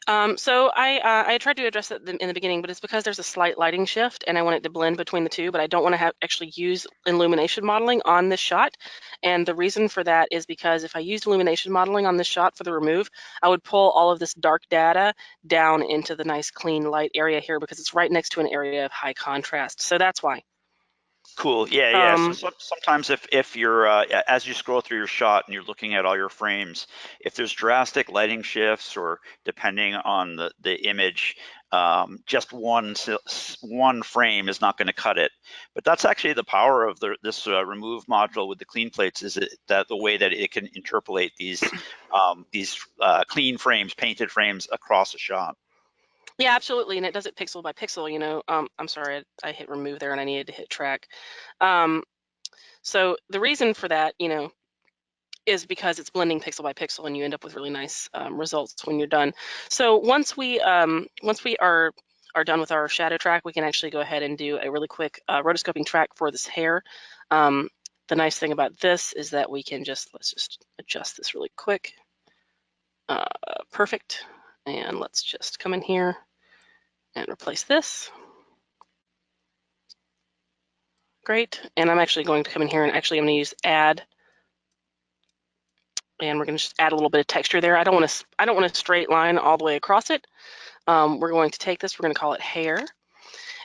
So I tried to address that in the beginning, but it's because there's a slight lighting shift, and I want it to blend between the two, but I don't want to have actually use illumination modeling on this shot. And the reason for that is because if I used illumination modeling on this shot for the remove, I would pull all of this dark data down into the nice clean light area here, because it's right next to an area of high contrast. So that's why. Cool. Yeah. So Um, sometimes if you're as you scroll through your shot and you're looking at all your frames, if there's drastic lighting shifts or depending on the image, just one frame is not going to cut it. But that's actually the power of this remove module with the clean plates, is that the way that it can interpolate these clean frames, painted frames across a shot. Yeah, absolutely, and it does it pixel by pixel. I'm sorry, I hit remove there, and I needed to hit track. Um, so the reason for that, is because it's blending pixel by pixel, and you end up with really nice results when you're done. So once we are done with our shadow track, we can actually go ahead and do a really quick rotoscoping track for this hair. The nice thing about this is that we can let's just adjust this really quick. Perfect, and let's just come in here and replace this. Great. And I'm actually going to come in here, and actually I'm going to use add, and we're going to just add a little bit of texture there. I don't want to straight line all the way across it. We're going to take this, we're going to call it hair.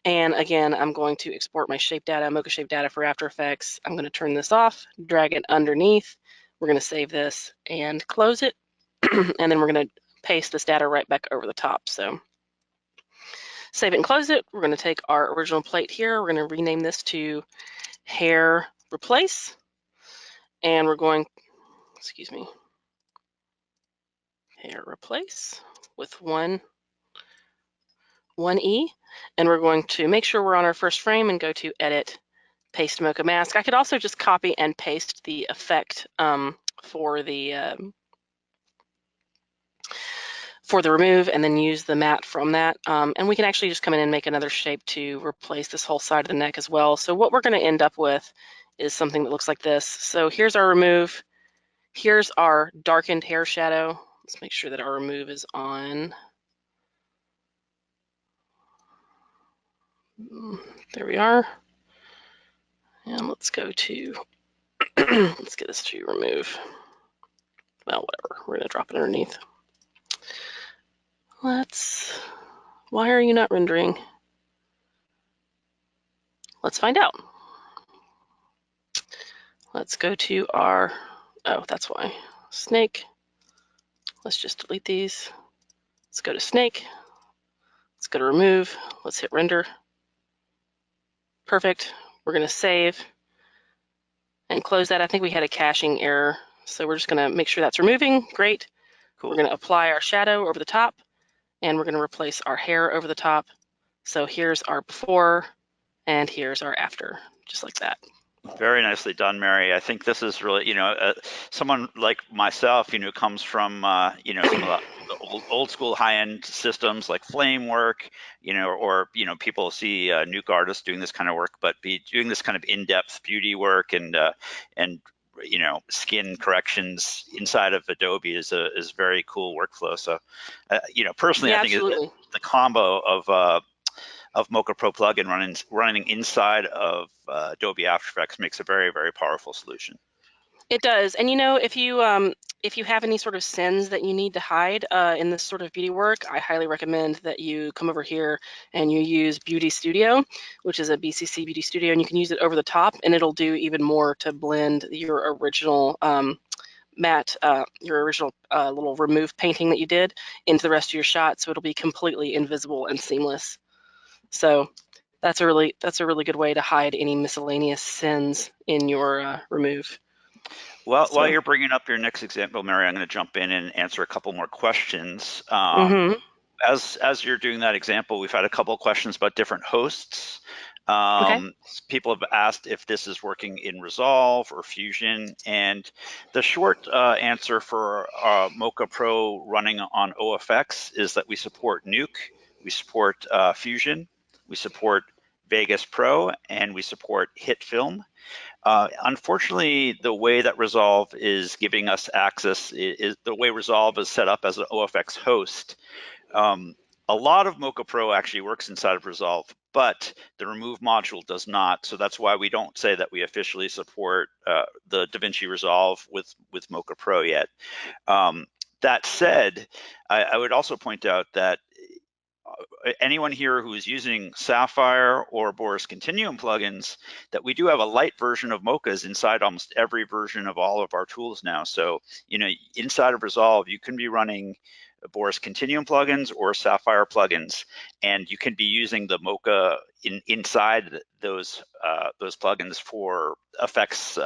And again, I'm going to export my shape data, Mocha shape data for After Effects. I'm going to turn this off, drag it underneath. We're going to save this and close it. And then we're going to paste this data right back over the top. So save it and close it. We're going to take our original plate here. We're going to rename this to hair replace. And we're going, excuse me, hair replace with one E. And we're going to make sure we're on our first frame and go to edit, paste Mocha mask. I could also just copy and paste the effect for the remove, and then use the matte from that. And we can actually just come in and make another shape to replace this whole side of the neck as well. So what we're going to end up with is something that looks like this. So here's our remove. Here's our darkened hair shadow. Let's make sure that our remove is on. There we are. And let's go to, let's get this to remove. Well, whatever, we're gonna drop it underneath. Why are you not rendering? Let's find out. Let's go to our, oh, that's why, snake. Let's just delete these. Let's go to snake. Let's go to remove. Let's hit render. Perfect. We're going to save and close that. I think we had a caching error, so we're just going to make sure that's removing. Great. Cool. We're going to apply our shadow over the top, and we're going to replace our hair over the top. So here's our before, and here's our after, just like that. Very nicely done, Mary. I think this is really, someone like myself, comes from, some of the old school high-end systems like flame work, or people see Nuke artists doing this kind of work, but be doing this kind of in-depth beauty work and skin corrections inside of Adobe is very cool workflow. So, personally, Yeah, I think absolutely. the combo of Mocha Pro plugin running inside of Adobe After Effects makes a very, very powerful solution. It does. And if you have any sort of sins that you need to hide in this sort of beauty work, I highly recommend that you come over here and you use Beauty Studio, which is a BCC Beauty Studio, and you can use it over the top, and it'll do even more to blend your original matte, your original little remove painting that you did into the rest of your shot, so it'll be completely invisible and seamless. So that's a really good way to hide any miscellaneous sins in your remove. Well, while So, you're bringing up your next example, Mary, I'm going to jump in and answer a couple more questions. As you're doing that example, we've had a couple of questions about different hosts. okay. People have asked if this is working in Resolve or Fusion, and the short answer for Mocha Pro running on OFX is that we support Nuke, we support Fusion, we support Vegas Pro, and we support HitFilm. Unfortunately, the way that Resolve is giving us access is the way Resolve is set up as an OFX host. A lot of Mocha Pro actually works inside of Resolve, but the Remove module does not. So that's why we don't say that we officially support the DaVinci Resolve with Mocha Pro yet. That said, I would also point out that anyone here who is using Sapphire or Boris Continuum plugins, that we do have a light version of Mochas inside almost every version of all of our tools now. So, inside of Resolve, you can be running Boris Continuum plugins or Sapphire plugins, and you can be using the Mocha inside those plugins for effects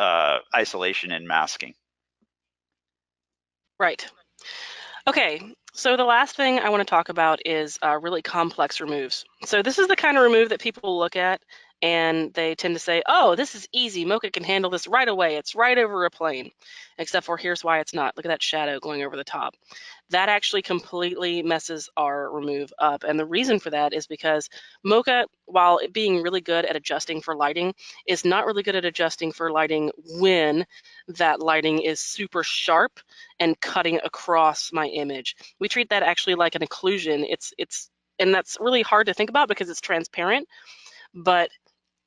isolation and masking. Right. Okay, so the last thing I want to talk about is really complex removes. So this is the kind of remove that people look at and they tend to say, oh, this is easy. Mocha can handle this right away. It's right over a plane. Except for here's why it's not. Look at that shadow going over the top. That actually completely messes our remove up. And the reason for that is because Mocha, while being really good at adjusting for lighting, is not really good at adjusting for lighting when that lighting is super sharp and cutting across my image. We treat that actually like an occlusion. And that's really hard to think about because it's transparent, but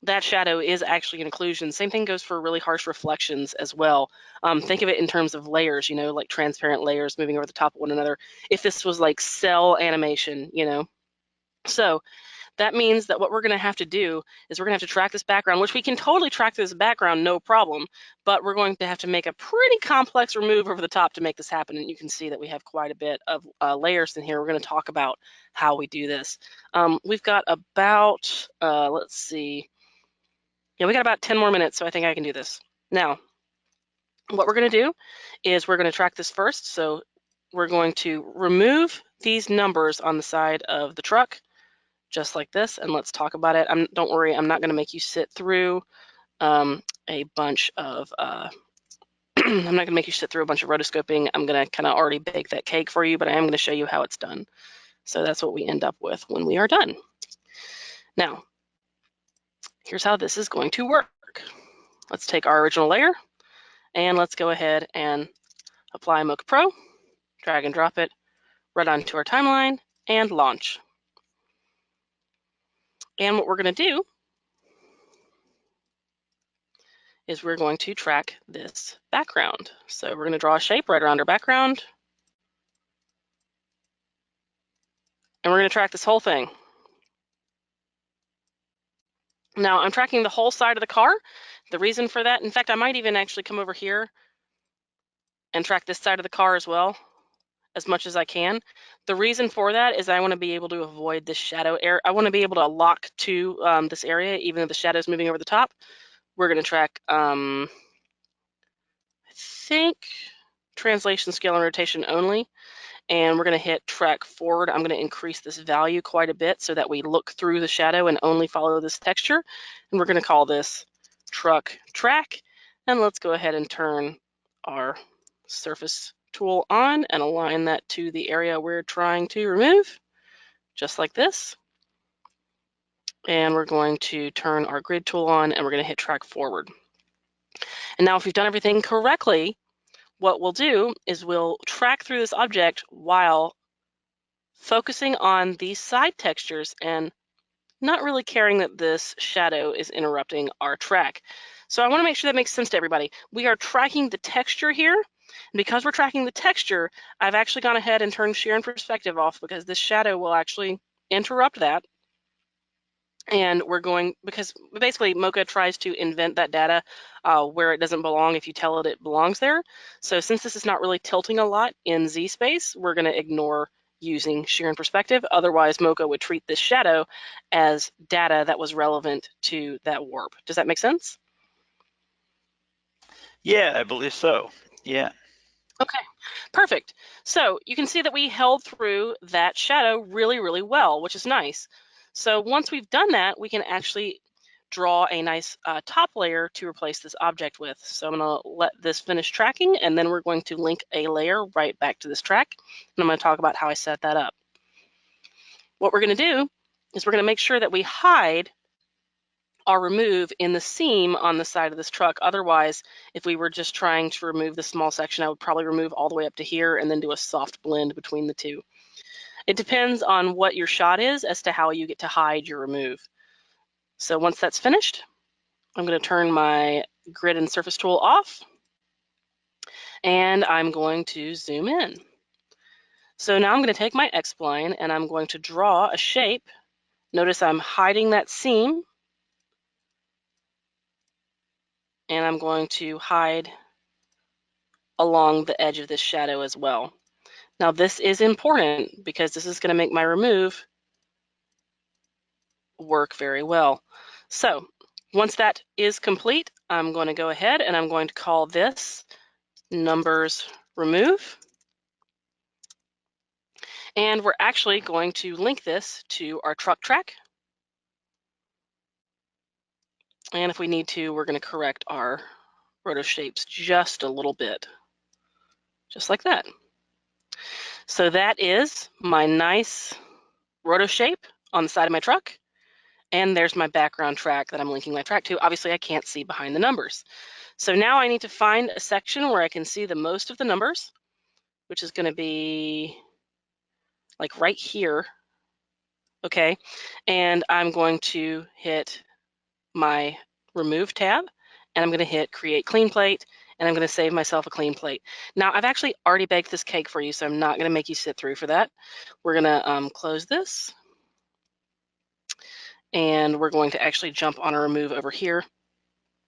that shadow is actually an occlusion. Same thing goes for really harsh reflections as well. Think of it in terms of layers, like transparent layers moving over the top of one another. If this was like cell animation, So that means that what we're going to have to do is we're going to have to track this background, which we can totally track this background, no problem, but we're going to have to make a pretty complex remove over the top to make this happen. And you can see that we have quite a bit of layers in here. We're going to talk about how we do this. We've got about, let's see, yeah, we got about 10 more minutes, so I think I can do this. Now, what we're going to do is we're going to track this first. So we're going to remove these numbers on the side of the truck, just like this, and let's talk about it. Don't worry, I'm not going to make you sit through a bunch of I'm not going to make you sit through a bunch of rotoscoping. I'm going to kind of already bake that cake for you, but I am going to show you how it's done. So that's what we end up with when we are done. Now, here's how this is going to work. Let's take our original layer and let's go ahead and apply Mocha Pro, drag and drop it right onto our timeline, and launch. And what we're going to do is we're going to track this background. So we're going to draw a shape right around our background, and we're going to track this whole thing. Now I'm tracking the whole side of the car. The reason for that, in fact, I might even actually come over here and track this side of the car as well, as much as I can. The reason for that is I want to be able to avoid this shadow area. I want to be able to lock to this area, even though the shadow is moving over the top. We're going to track, I think, translation, scale, and rotation only. And we're going to hit track forward. I'm going to increase this value quite a bit so that we look through the shadow and only follow this texture. And we're going to call this truck track. And let's go ahead and turn our surface tool on and align that to the area we're trying to remove, just like this. And we're going to turn our grid tool on and we're going to hit track forward. And now if we've done everything correctly, what we'll do is we'll track through this object while focusing on these side textures and not really caring that this shadow is interrupting our track. So I want to make sure that makes sense to everybody. We are tracking the texture here. And because we're tracking the texture, I've actually gone ahead and turned shear and perspective off because this shadow will actually interrupt that. And we're going, because basically Mocha tries to invent that data where it doesn't belong if you tell it it belongs there. So since this is not really tilting a lot in Z space, we're going to ignore using shear and perspective. Otherwise, Mocha would treat this shadow as data that was relevant to that warp. Does that make sense? Yeah, I believe so. Yeah. Okay, perfect. So you can see that we held through that shadow really, really well, which is nice. So once we've done that, we can actually draw a nice top layer to replace this object with. So I'm going to let this finish tracking, and then we're going to link a layer right back to this track. And I'm going to talk about how I set that up. What we're going to do is we're going to make sure that we hide our remove in the seam on the side of this truck. Otherwise, if we were just trying to remove the small section, I would probably remove all the way up to here and then do a soft blend between the two. It depends on what your shot is as to how you get to hide your remove. So once that's finished, I'm going to turn my grid and surface tool off, and I'm going to zoom in. So now I'm going to take my X-spline and I'm going to draw a shape. Notice I'm hiding that seam, and I'm going to hide along the edge of this shadow as well. Now this is important because this is going to make my remove work very well. So once that is complete, I'm going to go ahead and I'm going to call this numbers remove. And we're actually going to link this to our truck track. And if we need to, we're going to correct our roto shapes just a little bit, just like that. So that is my nice roto shape on the side of my truck. And there's my background track that I'm linking my track to. Obviously, I can't see behind the numbers. So now I need to find a section where I can see the most of the numbers, which is going to be like right here. Okay. And I'm going to hit my remove tab, and I'm going to hit create clean plate, and I'm going to save myself a clean plate. Now, I've actually already baked this cake for you, so I'm not going to make you sit through for that. We're going to close this, and we're going to actually jump on a remove over here,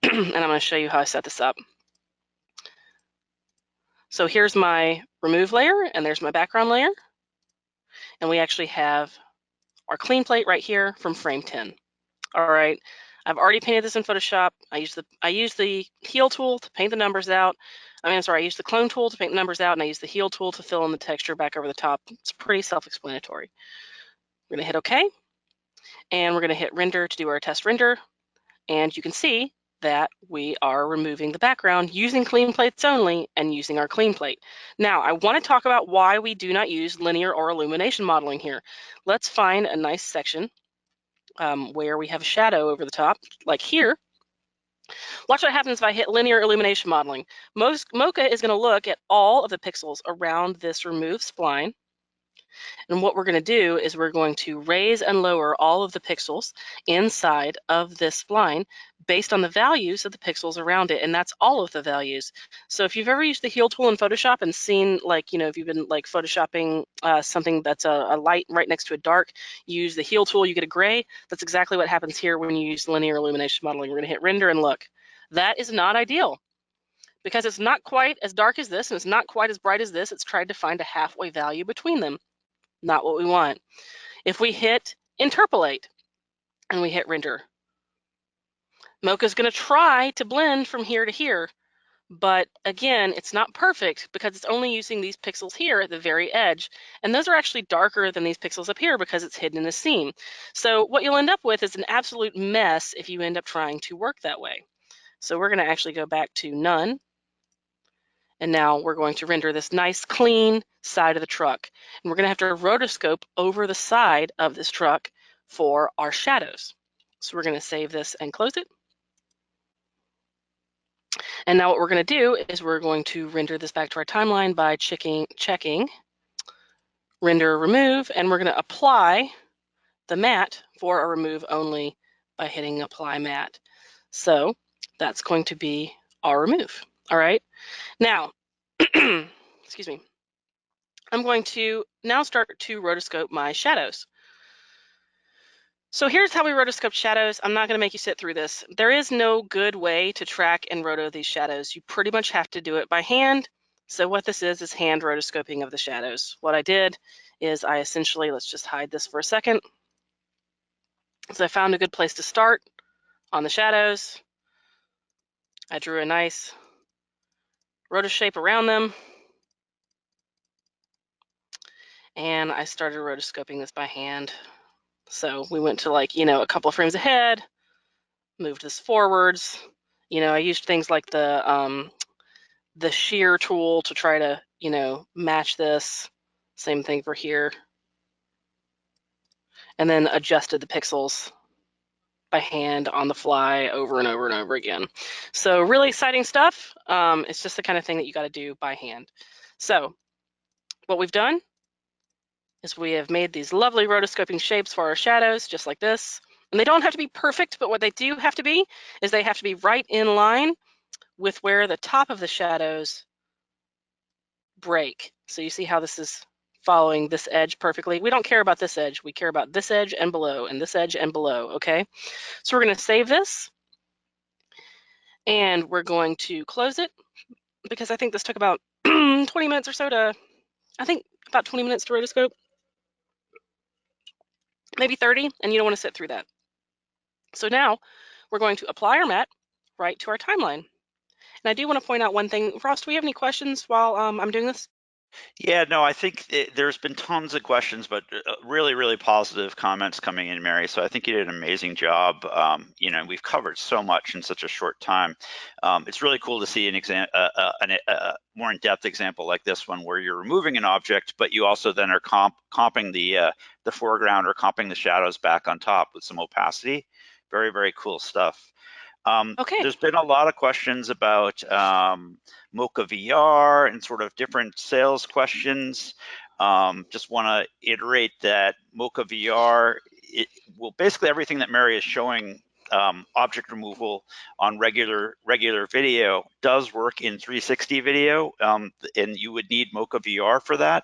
and I'm going to show you how I set this up. So here's my remove layer, and there's my background layer, and we actually have our clean plate right here from frame 10. All right, I've already painted this in Photoshop. I use the heal tool to paint the numbers out. I use the clone tool to paint the numbers out, and I use the heal tool to fill in the texture back over the top. It's pretty self-explanatory. We're gonna hit OK, and we're gonna hit render to do our test render, and you can see that we are removing the background using clean plates only and using our clean plate. Now, I want to talk about why we do not use linear or illumination modeling here. Let's find a nice section where we have shadow over the top, like here. Watch what happens if I hit linear illumination modeling. Mocha is going to look at all of the pixels around this remove spline, And what we're going to do is we're going to raise and lower all of the pixels inside of this spline based on the values of the pixels around it, and that's all of the values. So if you've ever used the heal tool in Photoshop and seen, like, you know, if you've been like photoshopping something that's a light right next to a dark, you use the heal tool, you get a gray. That's exactly what happens here when you use linear illumination modeling. We're going to hit render and look. That is not ideal because it's not quite as dark as this and it's not quite as bright as this. It's tried to find a halfway value between them. Not what we want. If we hit interpolate and we hit render, Mocha's going to try to blend from here to here, but again, it's not perfect because it's only using these pixels here at the very edge, and those are actually darker than these pixels up here because it's hidden in the seam. So what you'll end up with is an absolute mess if you end up trying to work that way. So we're going to actually go back to none, and now we're going to render this nice clean side of the truck. And we're going to have to rotoscope over the side of this truck for our shadows. So we're going to save this and close it. And now what we're going to do is we're going to render this back to our timeline by checking render remove, and we're going to apply the matte for a remove only by hitting apply matte. So that's going to be our remove. All right. Now, excuse me. I'm going to now start to rotoscope my shadows. So here's how we rotoscope shadows. I'm not going to make you sit through this. There is no good way to track and roto these shadows. You pretty much have to do it by hand. So what this is hand rotoscoping of the shadows. What I did is I essentially, let's just hide this for a second. So I found a good place to start on the shadows. I drew a nice roto shape around them. And I started rotoscoping this by hand. So we went to, like, you know, a couple of frames ahead, moved this forwards. You know, I used things like the shear tool to try to, you know, match this. Same thing for here. And then adjusted the pixels by hand on the fly over and over and over again. So really exciting stuff. It's just the kind of thing that you got to do by hand. So what we've done is we have made these lovely rotoscoping shapes for our shadows, just like this. And they don't have to be perfect, but what they do have to be is they have to be right in line with where the top of the shadows break. So you see how this is following this edge perfectly. We don't care about this edge. We care about this edge and below, and this edge and below, okay? So we're going to save this, and we're going to close it, because I think this took about 20 minutes or so to, I think about 20 minutes to rotoscope, maybe 30, and you don't want to sit through that. So now we're going to apply our matte right to our timeline. And I do want to point out one thing. Ross, do we have any questions while I'm doing this? Yeah, no, I think there's been tons of questions, but really, really positive comments coming in, Mary. So I think you did an amazing job. You know, we've covered so much in such a short time. It's really cool to see a more in-depth example like this one, where you're removing an object, but you also then are comping the foreground or comping the shadows back on top with some opacity. Very, very cool stuff. Okay. There's been a lot of questions about Mocha VR and sort of different sales questions. Just want to iterate that Mocha VR, well, basically everything that Mary is showing, object removal on regular video, does work in 360 video, and you would need Mocha VR for that.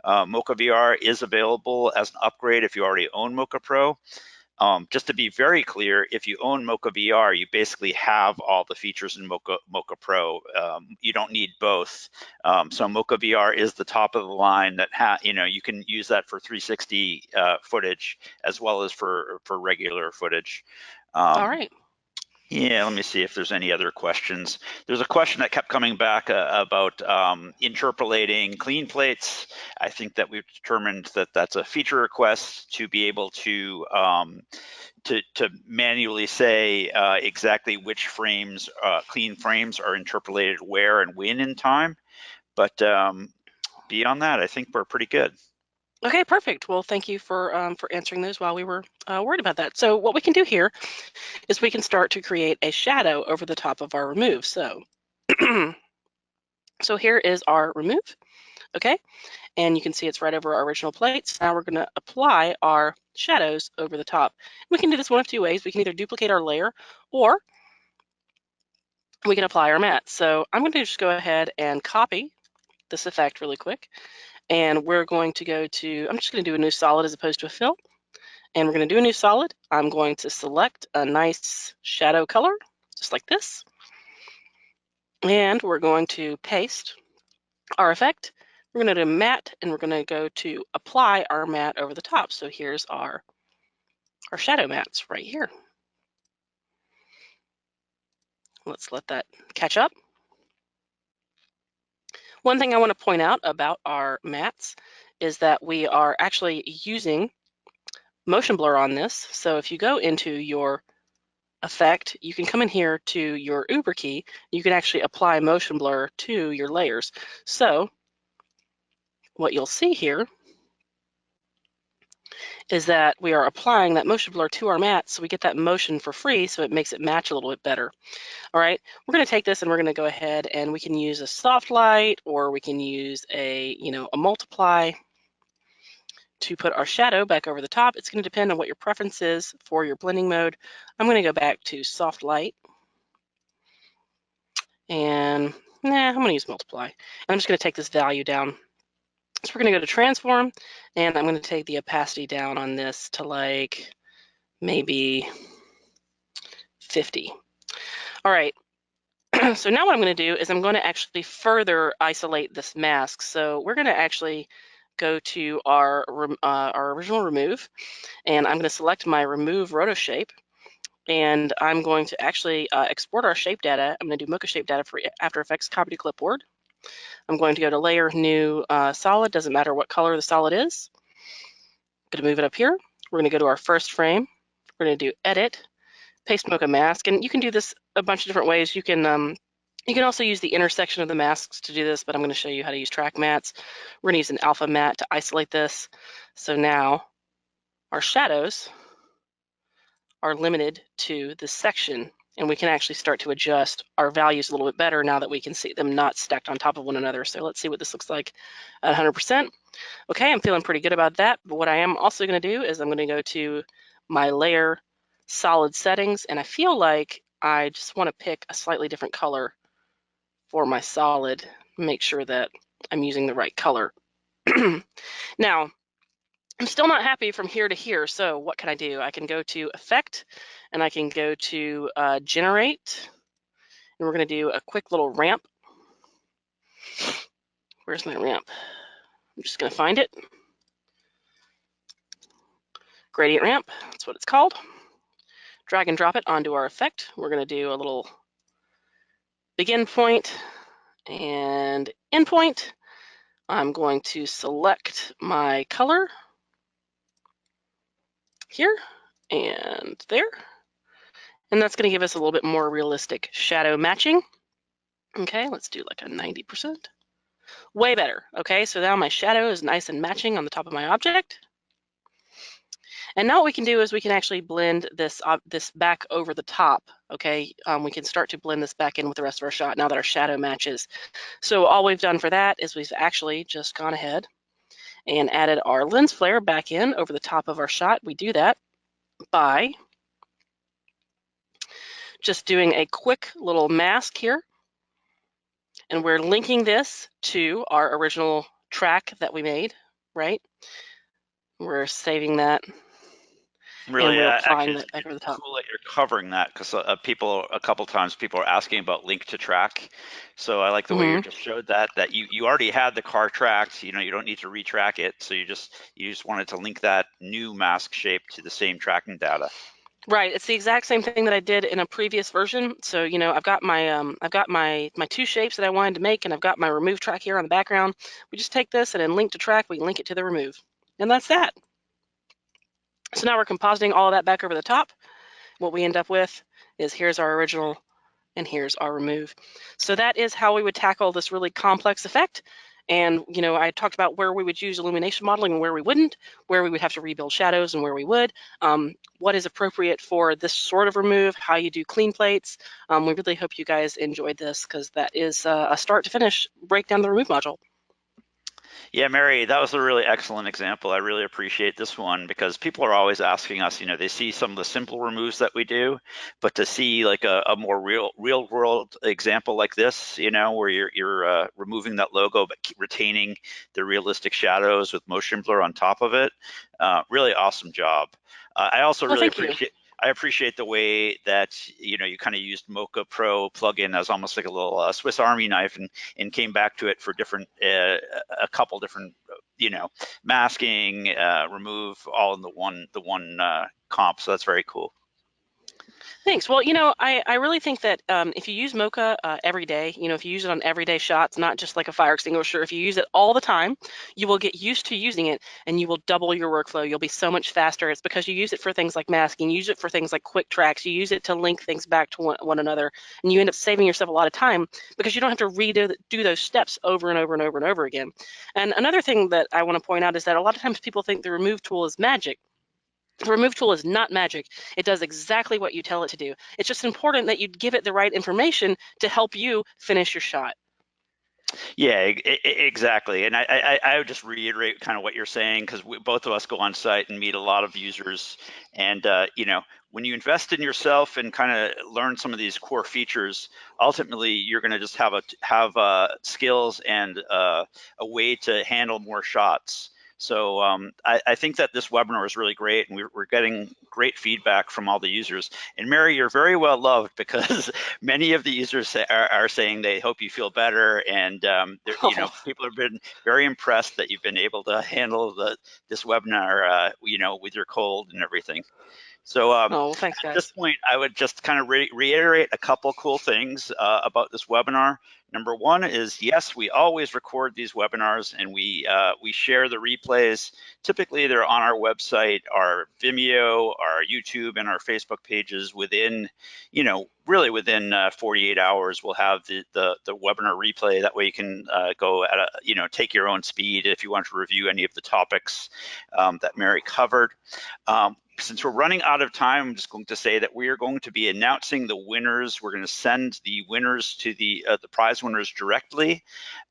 Mocha VR is available as an upgrade if you already own Mocha Pro. Just to be very clear, if you own Mocha VR, you basically have all the features in Mocha Pro. You don't need both. So Mocha VR is the top of the line that you know, you can use that for 360 footage as well as for regular footage. All right. Yeah, let me see if there's any other questions. There's a question that kept coming back about interpolating clean plates. I think that we've determined that that's a feature request to be able to manually say exactly which frames, clean frames, are interpolated where and when in time. But beyond that, I think we're pretty good. Okay, perfect. Well, thank you for answering those while we were worried about that. So what we can do here is we can start to create a shadow over the top of our remove. So, so here is our remove, okay? and you can see it's right over our original plates. Now we're going to apply our shadows over the top. We can do this one of two ways. We can either duplicate our layer, or we can apply our matte. So I'm going to just go ahead and copy this effect really quick, and we're going to go to, I'm just going to do a new solid as opposed to a fill, and we're going to do a new solid. I'm going to select a nice shadow color, just like this, and we're going to paste our effect. We're going to do matte, and we're going to go to apply our matte over the top. So here's our shadow mattes right here. Let's let that catch up. One thing I want to point out about our mattes is that we are actually using motion blur on this. So if you go into your effect, you can come in here to your Uber key. You can actually apply motion blur to your layers. So what you'll see here is that we are applying that motion blur to our matte, so we get that motion for free, so it makes it match a little bit better. All right, we're going to take this and we're going to go ahead and we can use a soft light, or we can use a multiply to put our shadow back over the top. It's going to depend on what your preference is for your blending mode. I'm going to go back to soft light, and I'm going to use multiply. And I'm just going to take this value down. So we're going to go to transform, and I'm going to take the opacity down on this to like maybe 50. All right, so now what I'm going to do is I'm going to actually further isolate this mask. So we're going to actually go to our original remove, and I'm going to select my remove roto shape, and I'm going to actually export our shape data. I'm going to do Mocha shape data for After Effects, copy to clipboard. I'm going to go to layer, new solid, doesn't matter what color the solid is. I'm going to move it up here. We're going to go to our first frame. We're going to do edit, paste Mocha mask, and you can do this a bunch of different ways. You can also use the intersection of the masks to do this, but I'm going to show you how to use track mats. We're going to use an alpha mat to isolate this. So now our shadows are limited to this section, and we can actually start to adjust our values a little bit better now that we can see them not stacked on top of one another. So let's see what this looks like at 100%. Okay, I'm feeling pretty good about that, but what I am also going to do is I'm going to go to my layer solid settings, and I feel like I just want to pick a slightly different color for my solid, make sure that I'm using the right color. Now, I'm still not happy from here to here, so what can I do? I can go to Effect, and I can go to Generate, and we're going to do a quick little ramp. Where's my ramp? I'm just going to find it. Gradient ramp, that's what it's called. Drag and drop it onto our effect. We're going to do a little begin point and end point. I'm going to select my color here and there. And that's going to give us a little bit more realistic shadow matching. Okay, let's do like a 90%. Way better. Okay, so now my shadow is nice and matching on the top of my object. And now what we can do is we can actually blend this back over the top. Okay, we can start to blend this back in with the rest of our shot now that our shadow matches. So all we've done for that is we've actually just gone ahead and added our lens flare back in over the top of our shot. We do that by just doing a quick little mask here. And we're linking this to our original track that we made, right? We're saving that. Really, and we're yeah, applying actually, that back over the it's top. cool that you're covering that, because a couple times people are asking about link to track. So I like the way you just showed that you already had the car tracked. You don't need to retrack it. So you just wanted to link that new mask shape to the same tracking data. Right, it's the exact same thing that I did in a previous version. So I've got my two shapes that I wanted to make, and I've got my remove track here on the background. We just take this and then link to track. We link it to the remove, and that's that. So now we're compositing all of that back over the top. What we end up with is here's our original and here's our remove. So that is how we would tackle this really complex effect. And I talked about where we would use illumination modeling and where we wouldn't, where we would have to rebuild shadows and where we would, what is appropriate for this sort of remove, how you do clean plates. We really hope you guys enjoyed this, because that is a start to finish breakdown of the remove module. Yeah, Mary, that was a really excellent example. I really appreciate this one because people are always asking us, they see some of the simple removes that we do, but to see like a more real world example like this, where you're removing that logo but retaining the realistic shadows with motion blur on top of it, really awesome job. I also Well, really thank you. appreciate the way that you kind of used Mocha Pro plugin as almost like a little Swiss Army knife, and came back to it for different a couple different masking, remove, all in the one comp. So that's very cool. Thanks. Well, I really think that if you use Mocha every day, if you use it on everyday shots, not just like a fire extinguisher, if you use it all the time, you will get used to using it and you will double your workflow. You'll be so much faster. It's because you use it for things like masking, you use it for things like quick tracks, you use it to link things back to one another, and you end up saving yourself a lot of time because you don't have to do those steps over and over and over and over again. And another thing that I want to point out is that a lot of times people think the remove tool is magic. The remove tool is not magic. It does exactly what you tell it to do. It's just important that you give it the right information to help you finish your shot. Yeah, exactly. And I would just reiterate kind of what you're saying, because both of us go on site and meet a lot of users. And, when you invest in yourself and kind of learn some of these core features, ultimately you're going to just have skills and a way to handle more shots. So I think that this webinar is really great, and we're getting great feedback from all the users. And Mary, you're very well loved because many of the users are saying they hope you feel better, and Oh, people have been very impressed that you've been able to handle this webinar, with your cold and everything. So oh, well, thanks, at this guys. point, I would just kind of reiterate a couple cool things about this webinar. Number one is, yes, we always record these webinars, and we share the replays. Typically, they're on our website, our Vimeo, our YouTube, and our Facebook pages within, really within 48 hours. We'll have the webinar replay. That way you can go at take your own speed if you want to review any of the topics that Mary covered. Since we're running out of time, I'm just going to say that we are going to be announcing the winners. We're going to send the winners to the prize winners directly.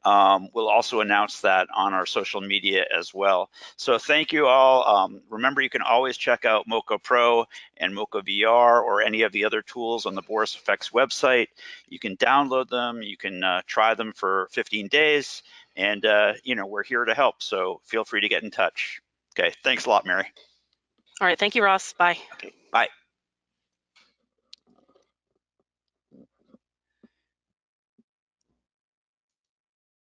We'll also announce that on our social media as well. So thank you all. Remember, you can always check out Moko Pro and Moko VR or any of the other tools on the Boris Effects website. You can download them. You can try them for 15 days. And, we're here to help. So feel free to get in touch. Okay, thanks a lot, Mary. All right, thank you, Ross. Bye. Okay, bye.